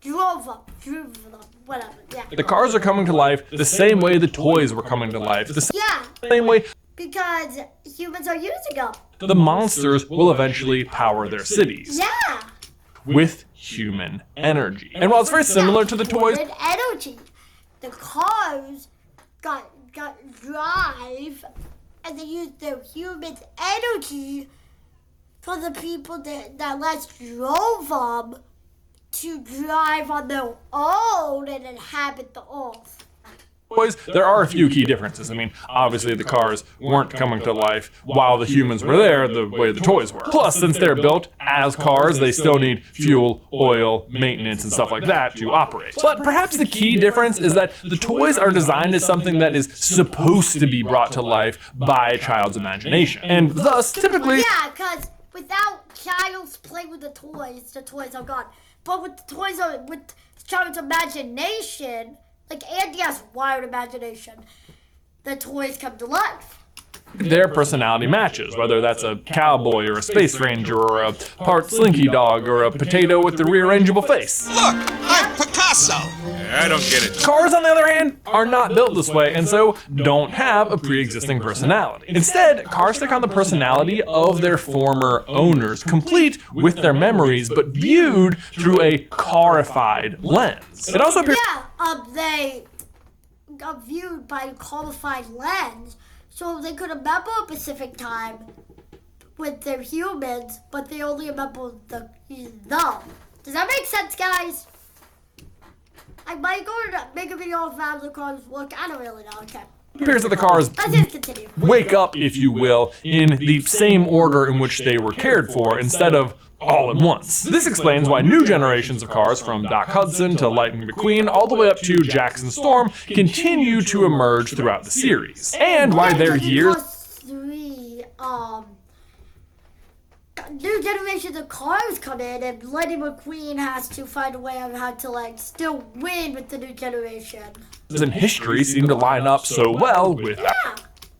Drew them, whatever, yeah. the cars are coming to life the same way the toys were coming to life. The same way Because humans are using them. the monsters will eventually power their cities. Yeah. With human energy. And while it's very similar to the toys, energy. The cars got drive, and they used their human energy for the people that last drove them to drive on their own and inhabit the earth. toys, there are a few key differences. I mean, obviously the cars weren't coming to life while the humans were there the way the toys were. Plus, since they're built as cars, they still need fuel, oil, maintenance, and stuff like that to operate. But perhaps the key difference is that the toys are designed as something that is supposed to be brought to life by a child's imagination. And thus, typically... Yeah, because without child's play with the toys are gone. But with the toys, with child's imagination... Like, Andy has wild imagination. The toys come to life. Their personality matches, whether that's a cowboy or a space ranger or a part slinky dog or a potato with the rearrangeable face. Look, I'm Picasso. I don't get it. Cars, on the other hand, are not built this way and so don't have a pre-existing personality. Instead, cars take on the personality of their former owners, complete with their memories, but viewed through a carified lens. It also appears... Yeah, they got viewed by a qualified lens, so they could remember a specific time with their humans, but they only remember them. Does that make sense, guys? I might go to make a video of how the cars look. I don't really know. Okay. It appears that the cars Let's just continue. wake up, if you will, in the same order in which they were cared for, instead of all at once. This explains why new generations of cars, from Doc Hudson to Lightning McQueen, all the way up to Jackson Storm, continue to emerge throughout the series. And why their years... New generations of cars come in, and Lightning McQueen has to find a way on how to, like, still win with the new generation. ...in history seem to line up so well with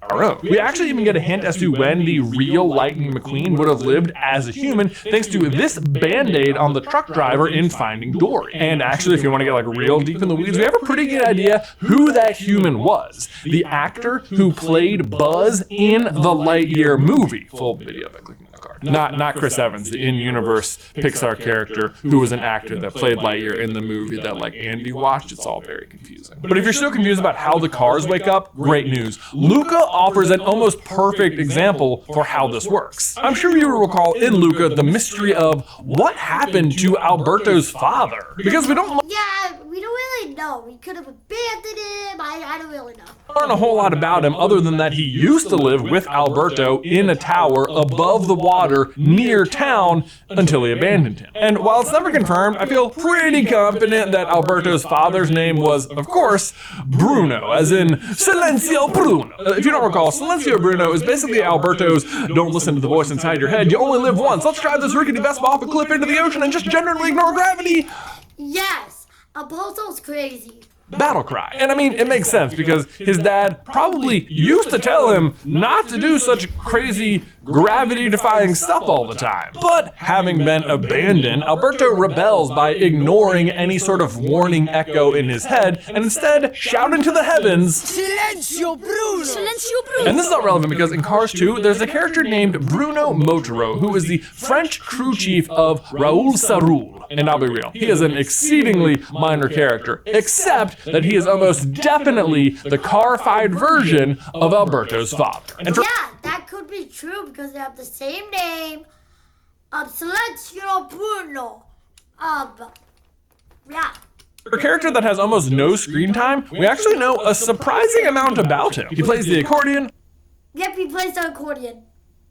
our own. We actually even get a hint as to when the real Lightning McQueen would have lived as a human, thanks to this Band-Aid on the truck driver in Finding Dory. And actually, if you want to get like real deep in the weeds, we have a pretty good idea who that human was. The actor who played Buzz in the Lightyear movie. Full video by clicking on the card. Not Chris Evans, the in-universe Pixar character who was an actor that played Lightyear in the movie that like Andy watched. It's all very confusing. But if you're still confused about how the cars wake up, great news. Luca offers an almost perfect example for how this works. I'm sure you will recall in Luca the mystery of what happened to Alberto's father. Because we don't we don't really know. We could have abandoned him. I don't really know. Learn a whole lot about him other than that he used to live with Alberto in a tower above the water near town until he abandoned him. And while it's never confirmed, I feel pretty confident that Alberto's father's name was, of course, Bruno, as in Silencio Bruno. If you don't recall, Silencio Bruno is basically Alberto's don't listen to the voice inside your head, you only live once, let's drive this rickety Vespa off a cliff into the ocean and just generally ignore gravity. Yes, Alberto's crazy. Battle cry. And I mean, it makes sense because his dad probably used to tell him not to do such crazy gravity-defying stuff all the time. But having been abandoned, Alberto rebels by ignoring any sort of warning echo in his head and instead shout into the heavens, Silencio Bruno! Silencio Bruno! And this is not relevant because in Cars 2, there's a character named Bruno Motoro, who is the French crew chief of Raoul Sarul. And I'll be real, he is an exceedingly minor character, except that he is almost definitely the carified version of Alberto's father. And Yeah, that could be true because they have the same name. Silencio Bruno. Yeah. For a character that has almost no screen time, we actually know a surprising amount about him. He plays the accordion. Yep, he plays the accordion.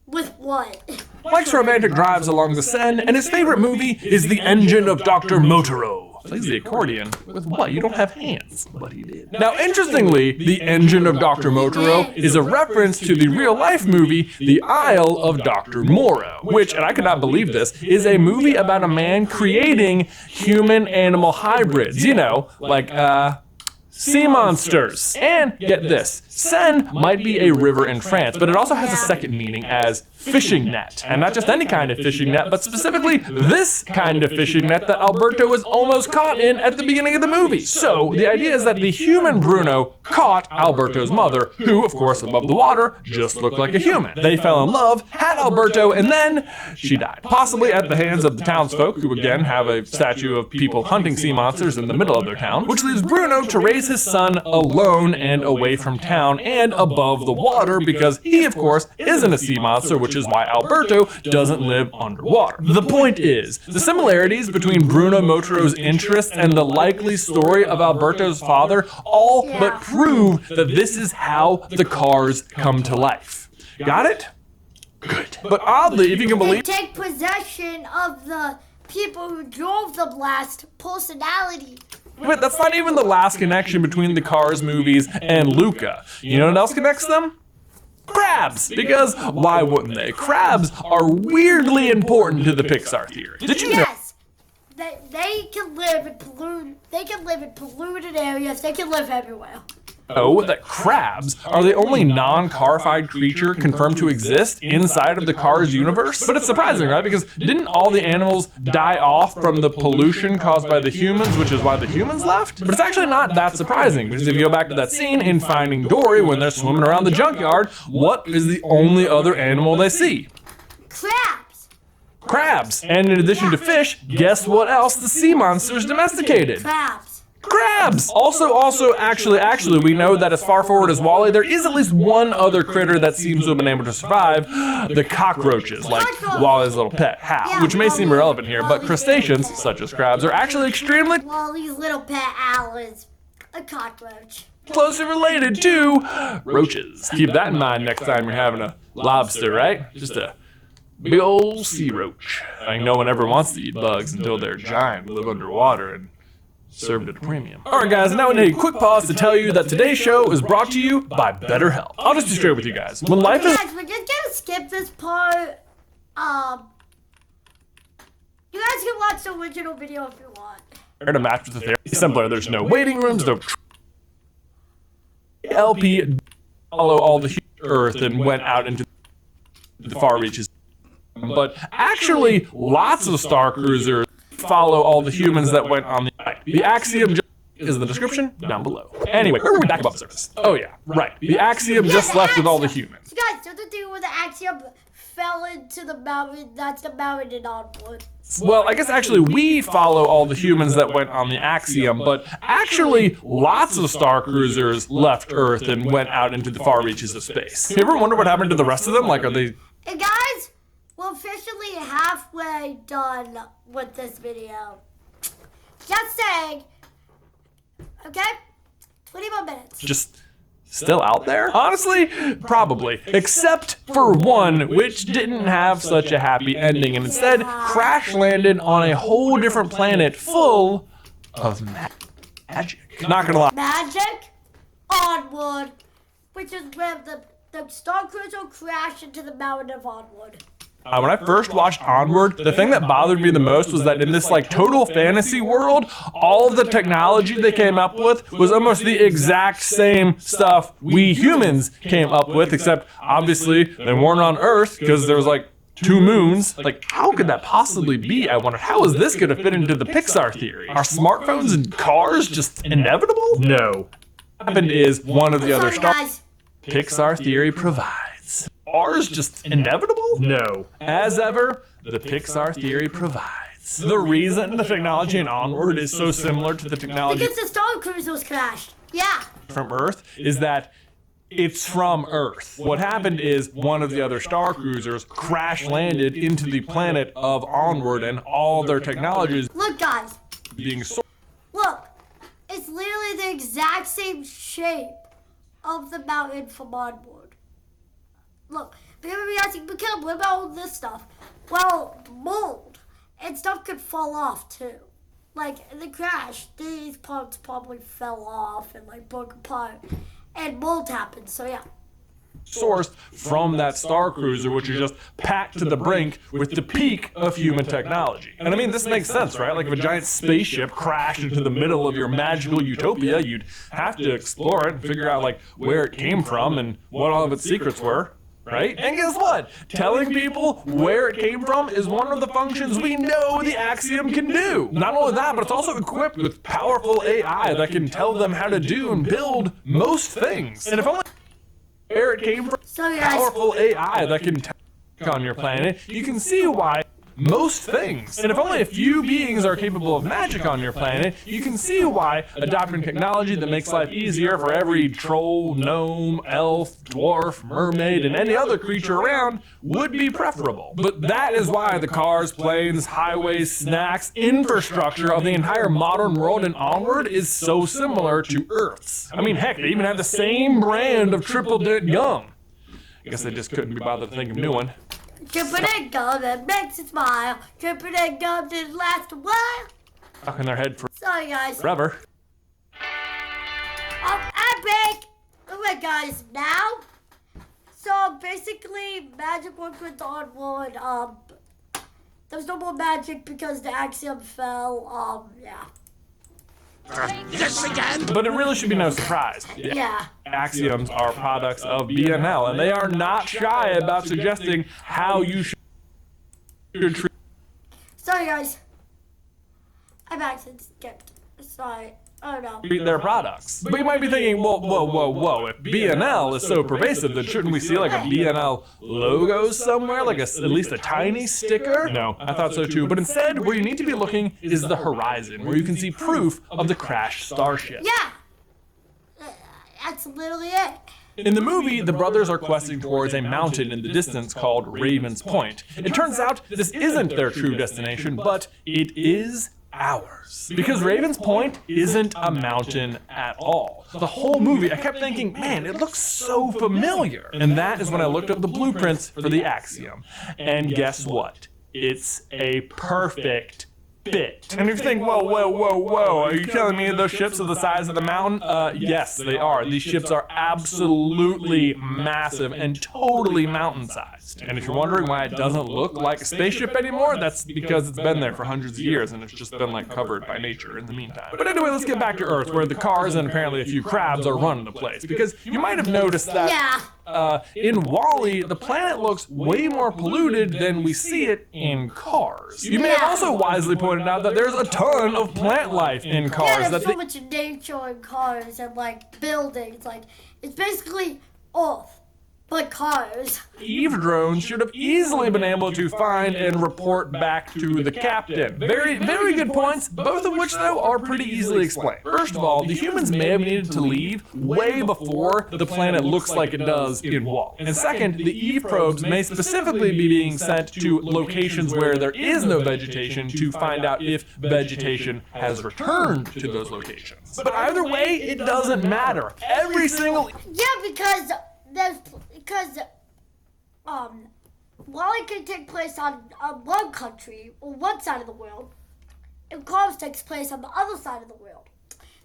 With what? Likes romantic drives along the Seine, and his favorite movie is The Engine of Dr. Motoro. Plays the accordion with what? You don't have hands, but he did. Now, interestingly, The Engine of Dr. Motoro is a reference to the real-life movie The Isle of Dr. Moreau, which, and I could not believe this, is a movie about a man creating human-animal hybrids. You know, like, sea monsters. And get this, Seine might be a river in France, but it also has a second meaning as fishing net. And not just any kind of fishing net, but specifically this kind of fishing net that Alberto was almost caught in at the beginning of the movie. So the idea is that the human Bruno caught Alberto's mother, who, of course, above the water, just looked like a human. They fell in love, had Alberto, and then she died. Possibly at the hands of the townsfolk, who again have a statue of people hunting sea monsters in the middle of their town, which leaves Bruno to raise raise his son alone and away from town and above the water because he, of course, isn't a sea monster, which is why Alberto doesn't live underwater. The point is, the similarities between Bruno Motro's interests and the likely story of Alberto's father all but prove that this is how the cars come to life. Got it? Good. But oddly, if you can believe— they take possession of the people who drove the last personality. But that's not even the last connection between the Cars movies and Luca. You know what else connects them? Crabs! Because why wouldn't they? Crabs are weirdly important to the Pixar theory. Did you know? Yes, they can live in polluted areas. They can live everywhere. Oh, that crabs are the only non-carified creature confirmed to exist inside of the Cars universe? But it's surprising, right? Because didn't all the animals die off from the pollution caused by the humans, which is why the humans left? But it's actually not that surprising, because if you go back to that scene in Finding Dory when they're swimming around the junkyard, what is the only other animal they see? Crabs! Crabs! And in addition to fish, guess what else the sea monsters domesticated? Crabs! Crabs! Actually, we know that as far forward as Wall-E, there is at least one other critter that seems to have been able to survive, the cockroaches, like Wall-E's little pet, Hal, which may seem irrelevant here, but crustaceans, such as crabs, are actually extremely Wall-E's little pet Al is a cockroach. closely related to roaches. Keep that in mind next time you're having a lobster, right? Just a big old sea roach. Like no one ever wants to eat bugs until they're giant, live underwater, and served at a premium. Alright guys, now we need a quick pause to tell you that today's show is brought to you by BetterHelp. I'll just be straight with you guys. When life is— Guys, we're just gonna skip this part. You guys can watch the original video if you want. to match with the theory. Simpler, there's no waiting rooms, no LP follow all the Earth and went out into the far reaches. But actually, lots of Star Cruisers follow all the humans that went on the right. The axiom is in the description down below. Anyway, where were we back above the surface? Oh yeah, right. The axiom just left with all the humans. So guys, so the thing where the axiom fell into the mountain, that's the mountain in Onward. Well, I guess actually we follow all the humans that went on the axiom, but actually lots of Star Cruisers left Earth and went out into the far reaches of space. You ever wonder what happened to the rest of them? Like, are they— Hey guys, we're officially halfway done with this video. Just saying. Okay? 20 more minutes. just still out there? Honestly, probably. Except for one, which didn't have such a happy ending and instead crash landed on a whole different planet full of magic. Not gonna lie. Magic? Onward. Which is where the Star Cruiser crashed into the mountain of Onward. When I first watched Onward, the thing that bothered me the most was that in this like total fantasy world, all of the technology they came up with was almost the exact same stuff we humans came up with, except obviously they weren't on Earth because there was like 2 moons. Like, how could that possibly be? I wondered, how is this gonna fit into the Pixar theory? Are smartphones and cars just inevitable? No. What happened is one of the other stars Pixar theory provides. Ours just inevitable? No. As ever, the Pixar theory provides. The reason the technology in Onward is so similar to the technology Because the Star Cruisers crashed. Yeah. from Earth is that it's from Earth. What happened is one of the other Star Cruisers crash landed into the planet of Onward and all their technologies Look guys. being Look. It's literally the exact same shape of the mountain from Onward. Look, you're gonna be asking, but Caleb, what about all this stuff? Well, mold and stuff could fall off too. Like in the crash, these parts probably fell off and like broke apart, and mold happened. So yeah. sourced from that Star Cruiser, which is just packed to the brink with the peak of human technology. And I mean, this makes sense, right? Like if a giant spaceship crashed into the middle of your magical utopia, you'd have to explore it and figure out like where it came from and what all of its secrets were. Right? And guess what? Telling people where it came from is one of the functions we know the Axiom can do. Not only that, but it's also equipped with powerful AI that can tell them how to do and build most things. And if only where it came from, powerful AI that can tell on your planet, you can see why most things. And if only a few beings are capable of magic on your planet, you can see why adopting technology that makes life easier for every troll, gnome, elf, dwarf, mermaid, and any other creature around would be preferable. But that is why the cars, planes, highways, snacks, infrastructure of the entire modern world and onward is so similar to Earth's. I mean, heck, they even have the same brand of triple dent gum. I guess they just couldn't be bothered to think of a new one. Triple dent gum that makes you smile. Triple dent gum didn't last a while. Stuck in their head Sorry, guys. forever. Epic! Alright, guys, now. So basically, magic worked with Onward. There's no more magic because the axiom fell. Yeah. This again? But it really should be no surprise. Yeah. Axioms are products of BNL, and they are not shy about suggesting how you should treat Sorry, guys. I've accidentally skipped. Sorry. Oh no. their products. But you might be thinking, whoa, if BNL is so pervasive, then shouldn't we see like a BNL logo somewhere, like at least a tiny sticker? No, I thought so too. But instead, where you need to be looking is the horizon, where you can see proof of the crashed starship. Yeah. That's literally it. In the movie, the brothers are questing towards a mountain in the distance called Raven's Point. It turns out this isn't their true destination, but it is ours. Because Raven's Point isn't a mountain at all. The whole movie, I kept thinking, man, it looks so familiar. And that is when I looked up the blueprints for the axiom. And guess what? It's a perfect fit. And if you think, whoa, are you telling me those ships are the size of the mountain? Yes, they are. These ships are absolutely massive and totally mountain-sized. And if you're wondering why it doesn't look like a spaceship anymore, that's because it's been there for hundreds of years and it's just been like covered by nature in the meantime. But anyway, let's get back to Earth, where the cars and apparently a few crabs are running the place. Because you might have noticed that in WALL-E, the planet looks way more polluted than we see it in Cars. You may have also wisely pointed out that there's a ton of plant life in Cars. Yeah, there's so much nature in Cars and like buildings. Like it's basically Earth, but Cars. Eve drones should have easily been able to find and report back to the captain. Very, very good points, both of which, though, are pretty easily explained. First of all, the humans may have needed to leave way before the planet looks like it does in WALL. And second, the Eve probes may specifically be being sent to locations where there is no vegetation to find out if vegetation has returned to those locations. But either way, it doesn't matter. Every single... Yeah, because while it can take place on one country or one side of the world, and Cars takes place on the other side of the world.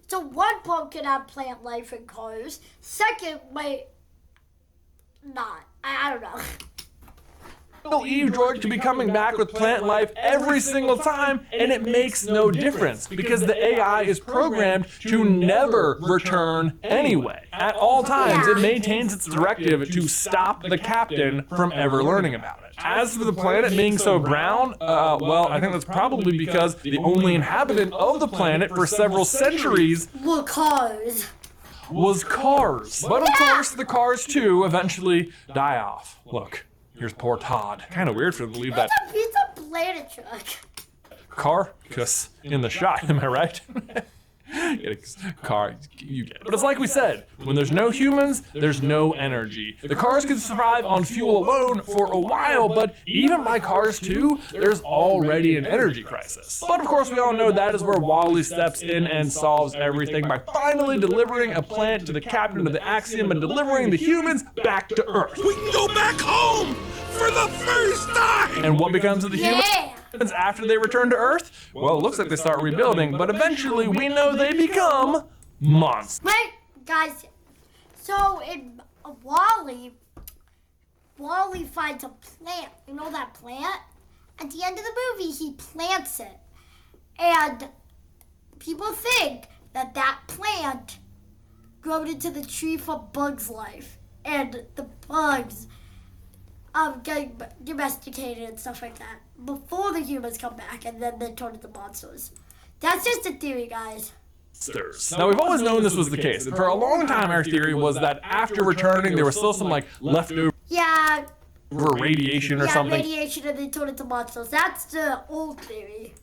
So one part can have plant life in Cars, second might not. I don't know. Eve droid could be coming back with plant life every single time, and it makes no difference because the AI is programmed to never return anyway. At all times, it maintains its directive to stop the captain from ever learning about it. As for the planet being so brown, well, I think that's probably because the only inhabitant of the planet for several centuries were Cars. Was Cars. But of course, the Cars too eventually die off. Look. Here's poor Todd. Kind of weird for them to leave that It's a planet truck. carcass in the shot, am I right? Get a car, you get it. But it's like we said, when there's no humans, there's no energy. The cars can survive on fuel alone for a while, but even by Cars 2, there's already an energy crisis. But of course, we all know that is where WALL-E steps in and solves everything by finally delivering a plant to the captain of the Axiom and delivering the humans back to Earth. We can go back home for the first time! And what becomes of the humans? After they return to Earth? Well, it looks like they start rebuilding, but eventually we know they become monsters. Wait, guys. So in WALL-E finds a plant. You know that plant? At the end of the movie, he plants it. And people think that that plant grew into the tree for Bugs' life. And the bugs getting domesticated and stuff like that before the humans come back, and then they turn into monsters. That's just a theory, guys. Now, we've always known this was the case. For a long time, our theory was that after returning, there was still some, leftover... Yeah, radiation or something. Radiation and they turn into monsters. That's the old theory.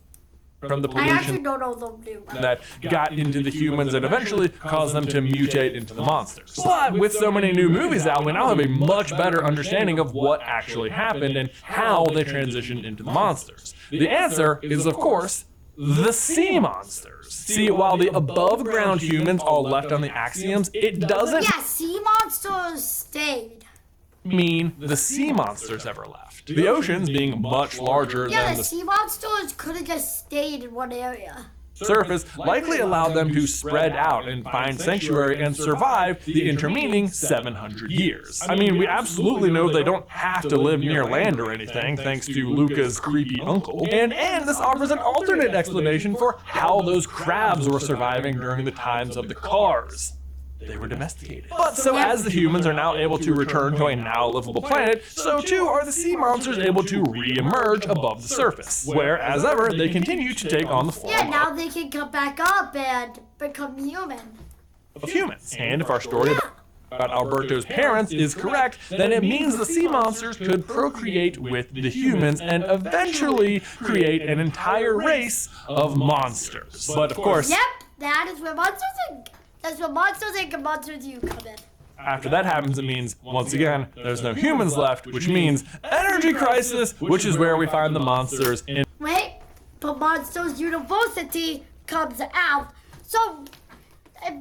From the I actually pollution don't know the new one. that got into the humans and eventually caused them to mutate into the monsters. But with so many new movies out, we now have a much better understanding of what actually happened and how they transitioned into the monsters. The answer is, of course, the sea monsters. See, while the above-ground humans all left on the axioms, it doesn't Yeah, sea monsters stayed. mean the sea monsters ever left. The oceans being much larger Yeah, than the the sea monsters could have just stayed in one area. surface likely allowed them to spread out and find sanctuary and survive the intervening 700 years. I mean, we absolutely know they don't have to live near land or anything, thanks to Luca's creepy uncle. And this offers an alternate explanation for how those crabs were surviving during the times of the cars. They were domesticated. But so as the humans are now able to return to a now livable planet, so too are the sea monsters able to re-emerge above the surface, where, as ever, they continue to take on the form Yeah, now they can come back up and become human. of humans. And if our story about Alberto's parents is correct, then it means the sea monsters could procreate with the humans and eventually create an entire race of monsters. But of course, Yep, that is where Monsters Inc. That's where Monsters Inc. and Monsters U come in. after that happens, it means, once again, there's no humans left, which means energy crisis, which is where we find the monsters in. Wait, but Monsters University comes out. So,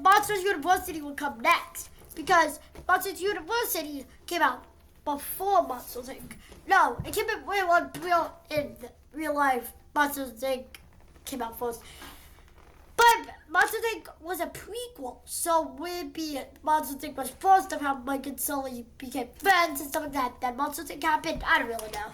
Monsters University will come next. Because Monsters University came out before Monsters Inc. No, it came out in real life. Monsters Inc. came out first. But Monsters Inc. was a prequel, so maybe Monsters Inc. was first of how Mike and Sully became friends and stuff like that. Then Monsters Inc. happened. I don't really know.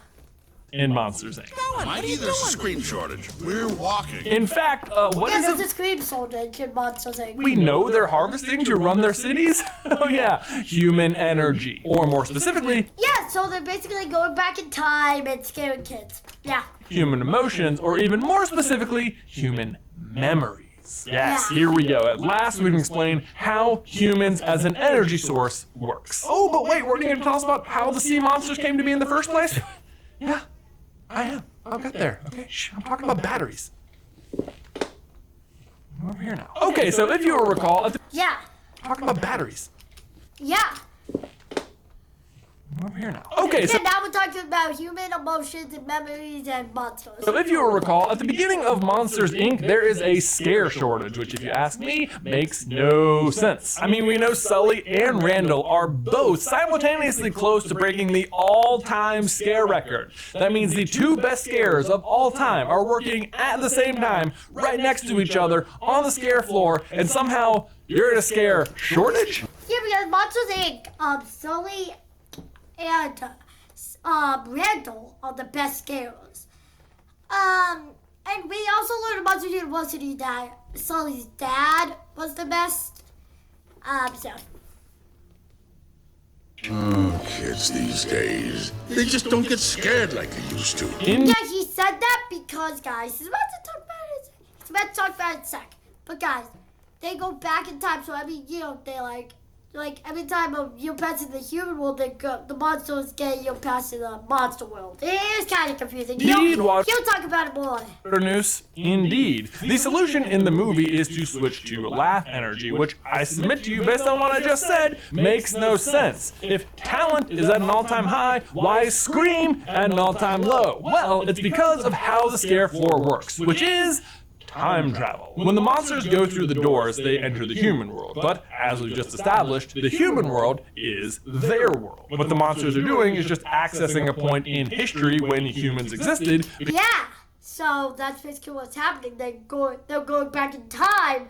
In Monsters Inc. Mikey, there's a screen shortage. We're walking. In fact, what Yeah, is there's it? a scream shortage in Monsters Inc. We know they're harvesting to run their cities? Oh yeah, human energy. Or more specifically, Yeah, so they're basically going back in time and scaring kids. Yeah. human emotions, or even more specifically, human memories. Yes, Yeah. here we go. At last we can explain how humans as an energy source works. Oh, but wait, weren't you going to tell us about how the sea monsters came to be in the first place? Yeah, I am. I'll get there. Okay, shh, I'm talking about batteries. I'm over here now. Okay, so if you will recall, Yeah. talking about batteries. Yeah. I'm over here now. Okay, so Yeah, now we're talking about human emotions and memories and monsters. if you will recall, at the beginning of Monsters Inc., there is a scare shortage, which, if you ask me, makes no sense. I mean, we know Sully and Randall are both simultaneously close to breaking the all-time scare record. That means the two best scares of all time are working at the same time, right next to each other, on the scare floor, and somehow you're in a scare shortage? Yeah, because Monsters Inc., Sully and Randall are the best scarers. And we also learned at Monsters University that Sully's dad was the best. So. Oh, kids these days. They just don't get scared like they used to. Yeah, he said that because, guys, he's about to talk about it. He's about to talk about it in a sec. But, guys, they go back in time, so every year they like every time you pass in the human world, the monsters get you pass in the monster world. It is kind of confusing. He'll talk about it more. News. Indeed. The solution in the movie is to switch to laugh energy, which I submit to you, based on what I just said, makes no sense. If talent is at an all-time high, why scream at an all-time low? Well, it's because of how the scare floor works, which is time travel. When the monsters go through the doors, they enter the human world. But as we've just established, the human world is their world. What the monsters are doing is just accessing a point in history when humans existed. Yeah. So that's basically what's happening. They're going back in time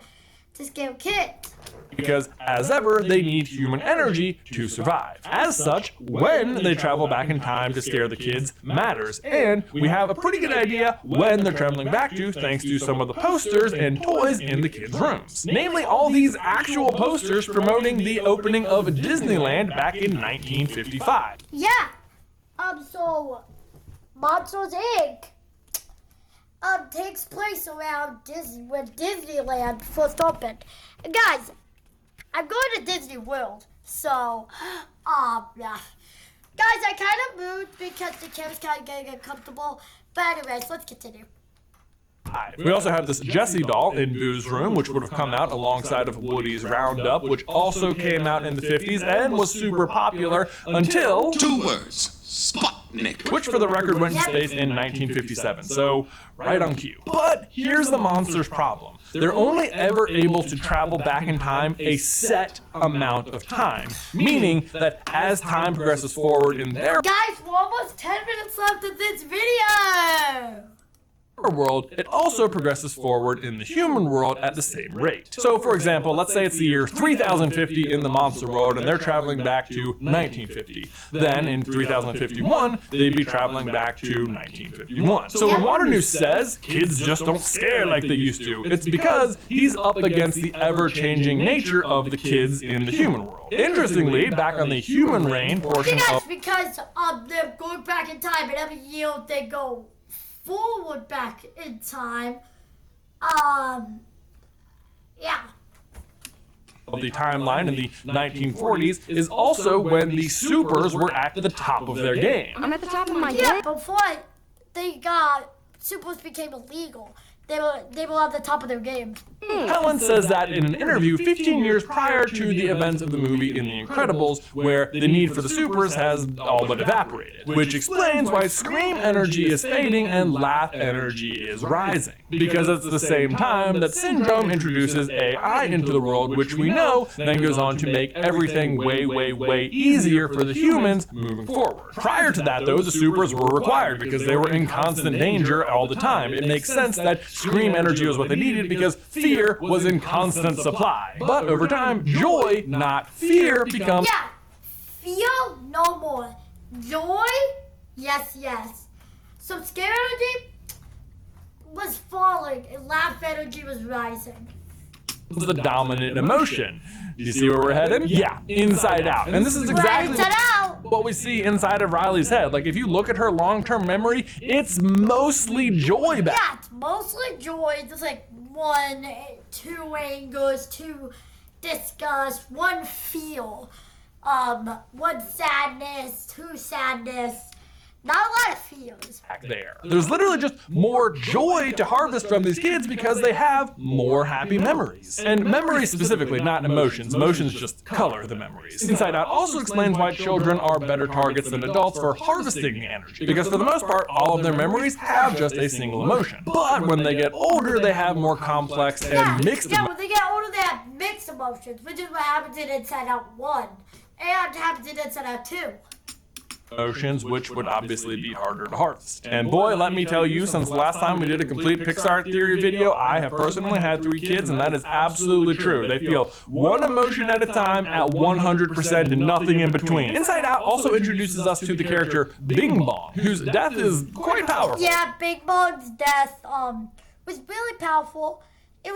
to scare kids. Because, as ever, they need human energy to survive. As such, when they travel back in time to scare the kids matters, and we have a pretty good idea when they're traveling back to, thanks to some of the posters and toys in the kids' rooms. Namely, all these actual posters promoting the opening of Disneyland back in 1955. Yeah. So Monsters Inc. Takes place around when Disneyland first opened. And guys, I'm going to Disney World, so, yeah. Guys, I kind of moved because the camera's kind of getting uncomfortable. But anyways, let's continue. We also have this Jessie doll in Boo's room, which would have come out alongside of Woody's Roundup, which also came out in the 50s and was super popular until... 2 words. Sputnik. Which, for the record, went to space in 1957, so right on cue. But here's the monster's problem. They're only ever able to travel back in time a set amount of time, meaning that as time progresses forward in their Guys, we're almost 10 minutes left of this video! world, it also progresses forward in the human world at the same rate. So, for example, let's say it's the year 3050 in the monster world and they're traveling back to 1950. Then, in 3051, they'd be traveling back to 1951. So when Waternoose says, kids just don't scare like they used to, it's because he's up against the ever-changing nature of the kids in the human world. Interestingly, back on the human reign portion of... Because they're going back in time and every year they go forward back in time. Yeah. Of the timeline in the 1940s is also when the supers were at the top of their game. I'm at the top of my game. Yeah, before they got supers became illegal. They were at the top of their game. Helen says that in an interview 15 years prior to the events of the movie in The Incredibles, where the need for the supers has all but evaporated, which explains why scream energy is fading and laugh energy is rising. Because it's the same time that Syndrome introduces AI into the world, which we know then goes on to make everything way, way, way easier for the humans moving forward. Prior to that, though, the supers were required because they were in constant danger all the time. It makes sense that scream energy was what they needed because fear was in constant supply. But over time, joy, not fear, becomes... Yeah, fear, no more. Joy, yes, yes. So scare energy was falling and laugh energy was rising. the dominant emotion. Do you see where we're headed? Yeah, inside out. And this is exactly what we see inside of Riley's head. Like, if you look at her long-term memory, it's mostly joy back. Yeah, it's mostly joy. There's like 1, 2 angers, 2 disgust, 1 feel, 1 sadness, 2 sadness. Not a lot of feels. Back there. There's literally just more joy to harvest from these kids because they have more happy memories. And memories specifically, not emotions. Emotions just color the memories. Inside Out also explains why children are better targets than adults for harvesting the energy. Because for the most part, all of their memories have just a single emotion. But when they get older, they have more complex and mixed emotions. Yeah, when they get older, they have mixed emotions, which is what happens in Inside Out 1. And happens in Inside Out 2. Emotions, which would obviously be harder to harvest. And boy, let me tell you, since the last time we did a complete Pixar theory video, I have personally had 3 kids, and that is absolutely true. They feel 1 emotion at a time at 100% and nothing in between. Inside Out also introduces us to the character Bing Bong, whose death is quite powerful. Yeah, Bing Bong's death was really powerful. He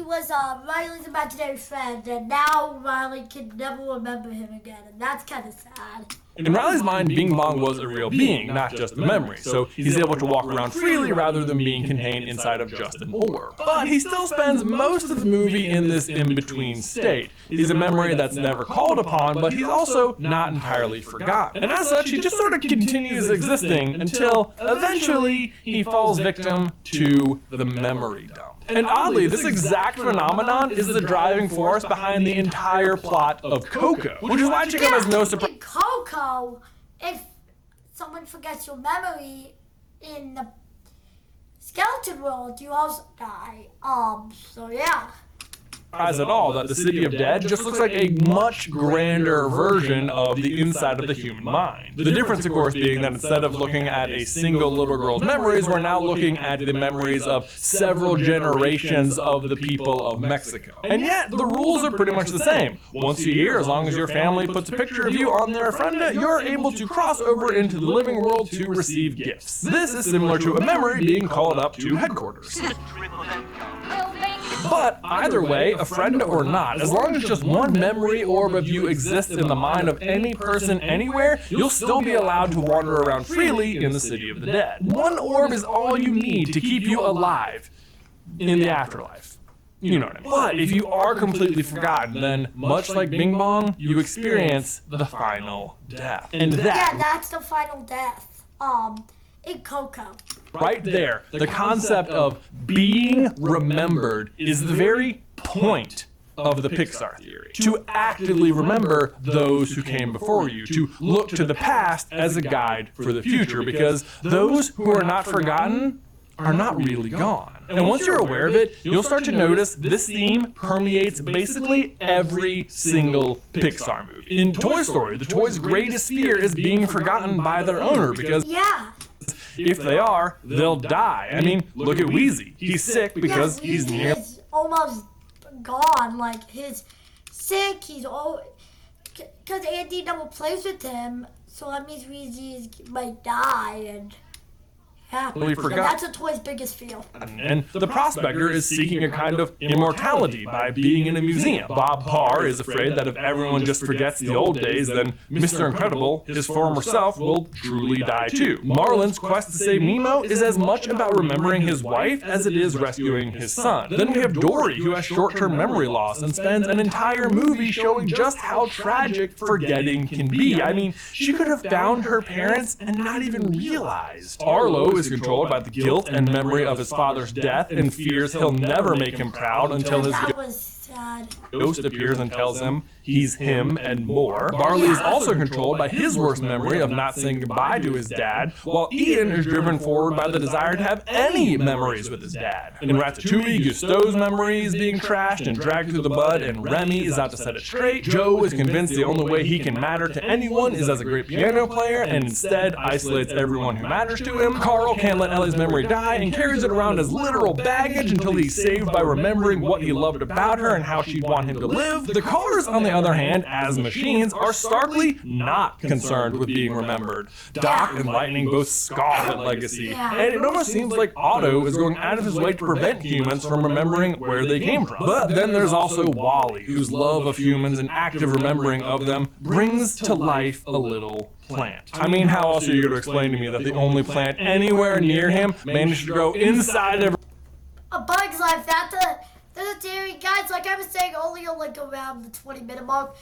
was Riley's imaginary friend, and now Riley can never remember him again, and that's kind of sad. In Riley's mind, Bing Bong was a real being, not just a memory, so he's able to walk around freely rather than being contained inside of just an orb. But he still spends most of the movie in this in-between state. He's a memory that's never called upon, but he's also not entirely forgotten. And as such, he just sort of continues existing until eventually he falls victim to the memory dump. And oddly, this exact phenomenon is the driving force behind the entire plot of Coco, which is why it should come as no surprise. In Coco, if someone forgets your memory in the skeleton world, you also die. So yeah. At all that the City of Dead just looks like a much grander version of the inside of the human mind. The difference, of course, being that instead of looking at a single little girl's memories, we're now looking at the memories of several generations of the people of Mexico. And yet, the rules are pretty much the same. Once a year, as long as your family puts a picture of you on their ofrenda, you're able to cross over into the living world to receive gifts. This is similar to a memory being called up to headquarters. But either way, a friend or not, as long as just 1 memory orb of you exists in the mind of any person anywhere, you'll still be allowed to wander around freely in the City of the Dead. 1 orb is all you need to keep you alive in the afterlife. You know what I mean. But if you are completely forgotten, then much like Bing Bong, you experience the final death. And yeah, that's the final death. In Coco. Right there, the concept of being remembered is the very point of the Pixar theory. To actively remember those who came before you, to look to the past as a guide for the future, because those who are not forgotten are not really gone. And once you're aware of it, you'll start to notice this theme permeates basically every single Pixar movie. In Toy Story, the toy's greatest fear is being forgotten by their owner, because if they are, they'll die. I mean, look at Wheezy. He's sick because he's near... He's almost gone. Like, he's sick, he's all... Because Andy never plays with him, so that means Wheezy might die, and... Yeah, that's a toy's biggest fear. And the prospector is seeking a kind of immortality by being in a museum. Bob Parr is afraid that if everyone just forgets the old days, then Mr. Incredible, his former self, will truly die too. Marlin's quest to save Nemo is as much about remembering his wife as it is rescuing his son. Then we have Dory, who has short-term memory loss and spends an entire movie showing just how tragic forgetting can be. I mean, she could have found her parents and not even realized. Arlo is controlled by the guilt and memory of his father's death and fears he'll never make him proud until his ghost appears and tells him he's him and more. Barley is also controlled by his worst memory of not saying goodbye to his dad, while Ian is driven forward by the desire to have any memories with his dad. In Ratatouille, Gusteau's memory is being trashed and dragged through the mud, and Remy is out to set it straight. Joe is convinced the only way he can matter to anyone is as a great piano player, and instead isolates everyone who matters to him. Carl can't let Ellie's memory die and carries it around as literal baggage until he's saved by remembering what he loved about her and how she'd want him to live. The Cars, on the other hand, as machines, are starkly not concerned with being remembered. Doc and Lightning both scoff at legacy, and it almost seems like Otto is going out of his way to prevent humans from remembering where they came from. But then there's also Wally, whose love of humans and active remembering of them brings to life a little plant. I mean, how else are you going to explain to me that the only plant anywhere near him managed to grow inside of A Bug's Life? That's a theory, guys. Like I was saying, only like around the 20-minute mark.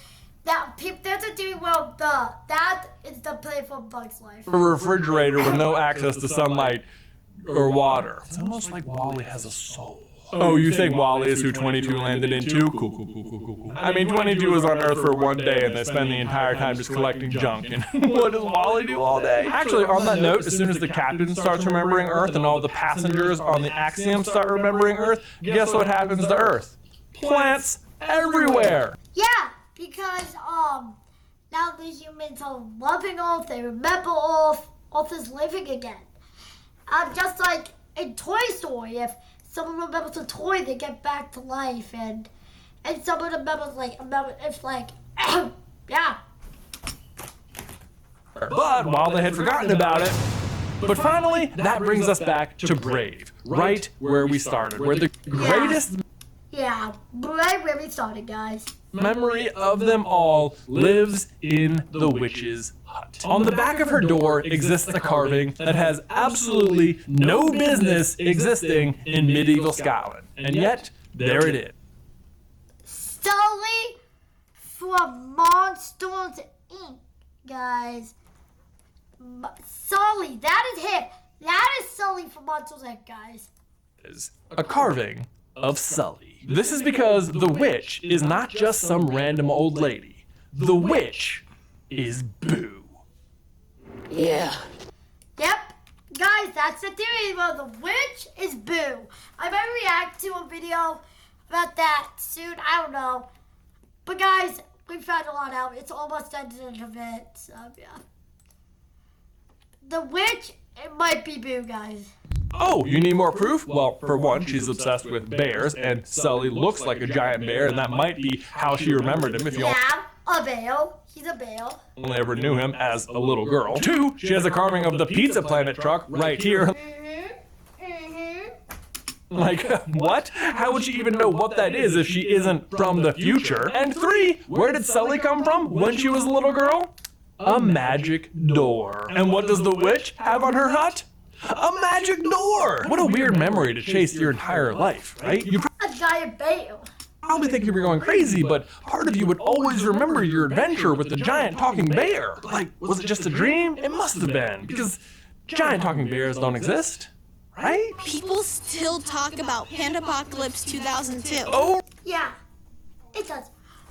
There's a theory where that is the play for Bug's Life. A refrigerator with no access to sunlight or water. It's almost like Wally has a soul. Oh, you think Wally is who 22 landed into? Cool. I mean, 22 was on Earth for one day and they spend the entire time just collecting junk. And what does Wally do all day? Actually, on that note, as soon as the captain starts remembering Earth and all the passengers on the Axiom start remembering Earth, guess what happens to Earth? Plants everywhere! Yeah, because now the humans are loving Earth, they remember Earth, Earth is living again. Just like in Toy Story, if someone remembers a toy, they get back to life, and someone remembers yeah. But while they had forgotten about it, but finally, that brings us back to Brave, right where we started, where the greatest right where we started, guys. Memory of them all lives in the witch's hut. On the back of her door exists a carving that has absolutely no business existing in medieval Scotland. And yet, there it is. Sully from Monsters, Inc., guys. Sully, that is him. That is Sully from Monsters, Inc., guys. Is a carving of Sully. This is because the witch is not just some random old lady. The witch is Boo. Yeah. Yep. Guys, that's the theory about the witch is Boo. I might react to a video about that soon. I don't know. But guys, we found a lot out. It's almost ended of it. So, yeah. The witch, it might be Boo, guys. Oh, you need more proof? Well, for one, she's obsessed with bears, and Sully looks like a giant bear, and that might be how she remembered him if you a bear. He's a bear. Only ever knew him as a little girl. Two, she has a carving of the Pizza Planet truck right here. Like, what? How would she even know what that is if she isn't from the future? And three, where did Sully come from when she was a little girl? A magic door. And what does the witch have on her hut? A magic door! What a weird memory to chase your entire life, right? A giant bear. Probably think you were going crazy, but part of you would always remember your adventure with the giant talking bear. Like, was it just a dream? It must have been, because giant talking bears don't exist, right? People still talk about Pandapocalypse 2002. Oh, Yeah, it does.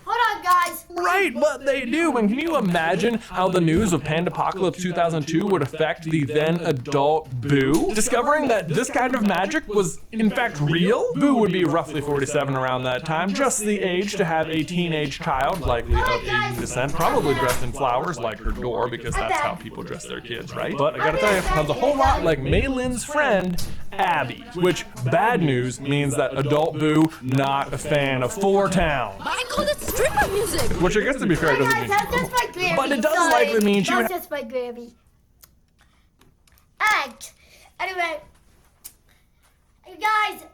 Hold on, guys. right, but they do. And can you imagine how the news of Pandapocalypse 2002 would affect the then adult Boo? Discovering that this kind of magic was in fact real? Boo would be roughly 47 around that time, just the age to have a teenage child, likely of Asian descent, probably dressed in flowers like her door, because that's how people dress their kids, right? But I gotta tell you, sounds a whole lot like Mei Lin's friend, Abby, which bad news means that adult Boo not a fan of Four Town. I called it stripper music. Which I guess to be fair doesn't mean. That's just my Grammy. But it does Sorry. likely mean she would That's just my Grammy. And anyway, you guys.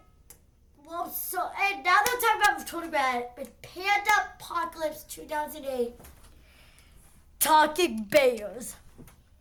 Well, so and now that we're talking about Tony Bad with Pandapocalypse 2008, talking bears.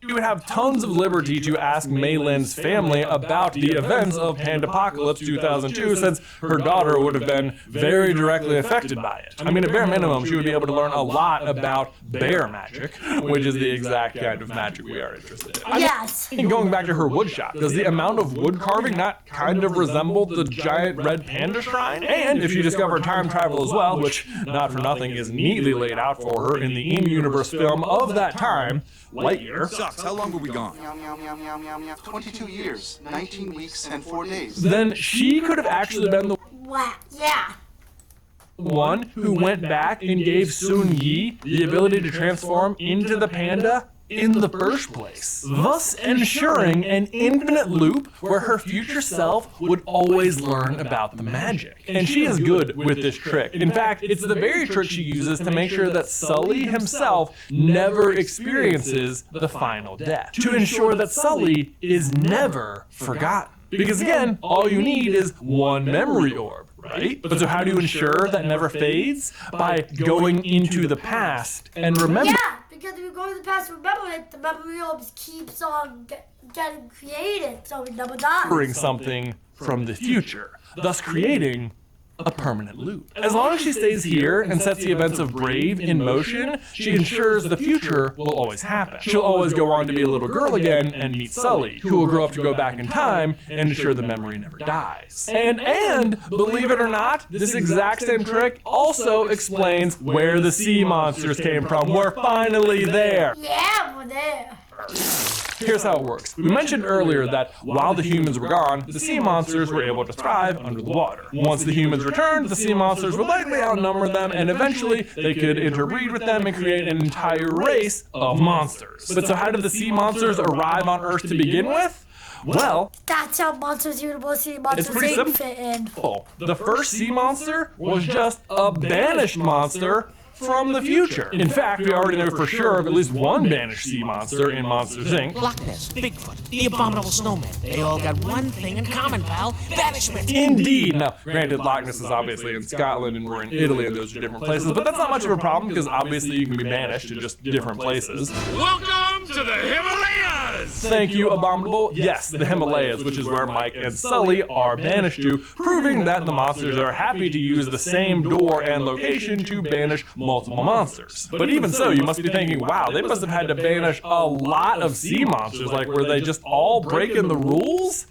You would have tons of liberty to ask Mei Lin's family about the events of Pandapocalypse 2002, since her daughter would have been very directly affected by it. I mean, at bare minimum, she would be able to learn a lot about bear magic, which is the exact kind of magic we are interested in. Yes. And going back to her wood shop, does the amount of wood carving not kind of resemble the giant red panda shrine? And if she discovered time travel as well, which not for nothing is neatly laid out for her in the in-universe film of that time, Lightyear. Sucks. How long were we gone? 22 years, 19 weeks, and 4 days. Then she could have actually been the Wow. Yeah. one who went back and gave Sun Yi the ability to transform into the panda in the first place, thus ensuring an infinite loop where her future self would always learn about the magic. And she is good with this trick. In fact, it's the very trick she uses to make sure that Sully himself never experiences the final death, to ensure that Sully is never forgotten. Because again, all you need is one memory orb, right? But so how do you ensure that never fades? By going into the past and remember. Yeah, because if you go to the past and remember it, the memory orbs keeps on getting created, so it never dies. Remembering something from the future, thus creating a permanent loop. As long as she stays here and sets the events of Brave in motion, she ensures the future will always happen. She'll always go on to be a little girl again and meet Sully, who will grow up to go back in time and ensure the memory never dies. And believe it or not, this exact same trick also explains where the sea monsters came from. We're finally there. Yeah, we're there. Here's how it works. We mentioned earlier that while the humans were gone, the sea monsters were able to thrive under the water. Once the humans returned, the sea monsters would likely outnumber them, and eventually they could interbreed with them and create an entire race of monsters. But so how did the sea monsters arrive on Earth to begin with? Well, That's how Monsters University Monsters pretty Inc. simple. fit in. the first sea monster was just a banished monster from the future. In fact, we already know for sure of at least one banished sea monster in Monsters, Inc. Loch Ness, Bigfoot, the Abominable Snowman. They all got one thing in common, pal. Banishment. Indeed. Now, granted, Loch Ness is obviously in Scotland and we're in Italy, and those are different places, but that's not much of a problem because obviously you can be banished to just different places. Welcome to the Himalayas! Thank you, Abominable. Yes, the Himalayas, which is where Mike and Sully are banished to, proving that the monsters are happy to use the same door and location to banish multiple monsters. But even so, you must be thinking, wow, they must have had to banish a lot of sea monsters, like were they just all breaking the rules?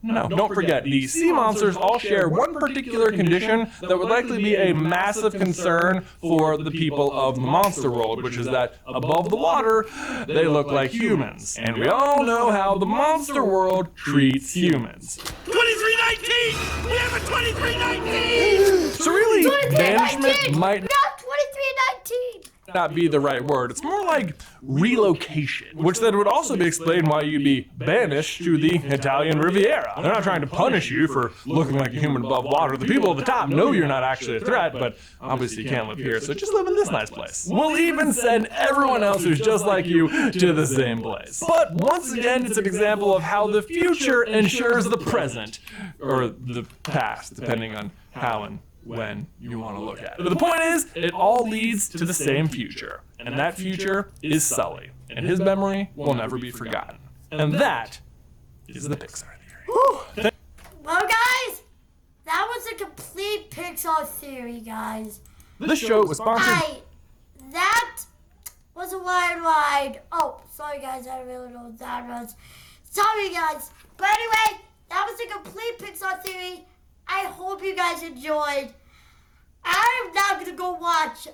No, don't forget, the sea monsters all share one particular condition that would likely be a massive concern for the people of the monster world, which is that above the water, they look like humans. And we all know how the monster world treats humans. 2319! We have a 2319! So really, banishment might Not 2319. not be the right word. It's more like relocation, which then would also be explained why you'd be banished to the Italian Riviera. They're not trying to punish you for looking like a human above water. The people at the top know you're not actually a threat, but obviously you can't live here, so just live in this nice place. We'll even send everyone else who's just like you to the same place. But once again, it's an example of how the future ensures the present, or the past, depending on how and when you want to look at it. But the point is, it all leads to the same future, and that future is Sully, and his memory will never be forgotten. And that is the Pixar theory. Well, guys, that was a complete Pixar theory, guys. This show was sponsored. That was a wild ride. Oh, sorry guys, I really know what that was. Sorry guys. But anyway, that was a complete Pixar theory. I hope you guys enjoyed. I'm now going to go watch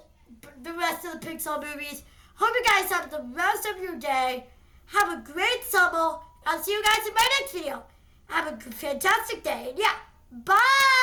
the rest of the Pixar movies. Hope you guys have the rest of your day. Have a great summer. I'll see you guys in my next video. Have a fantastic day. And yeah, bye.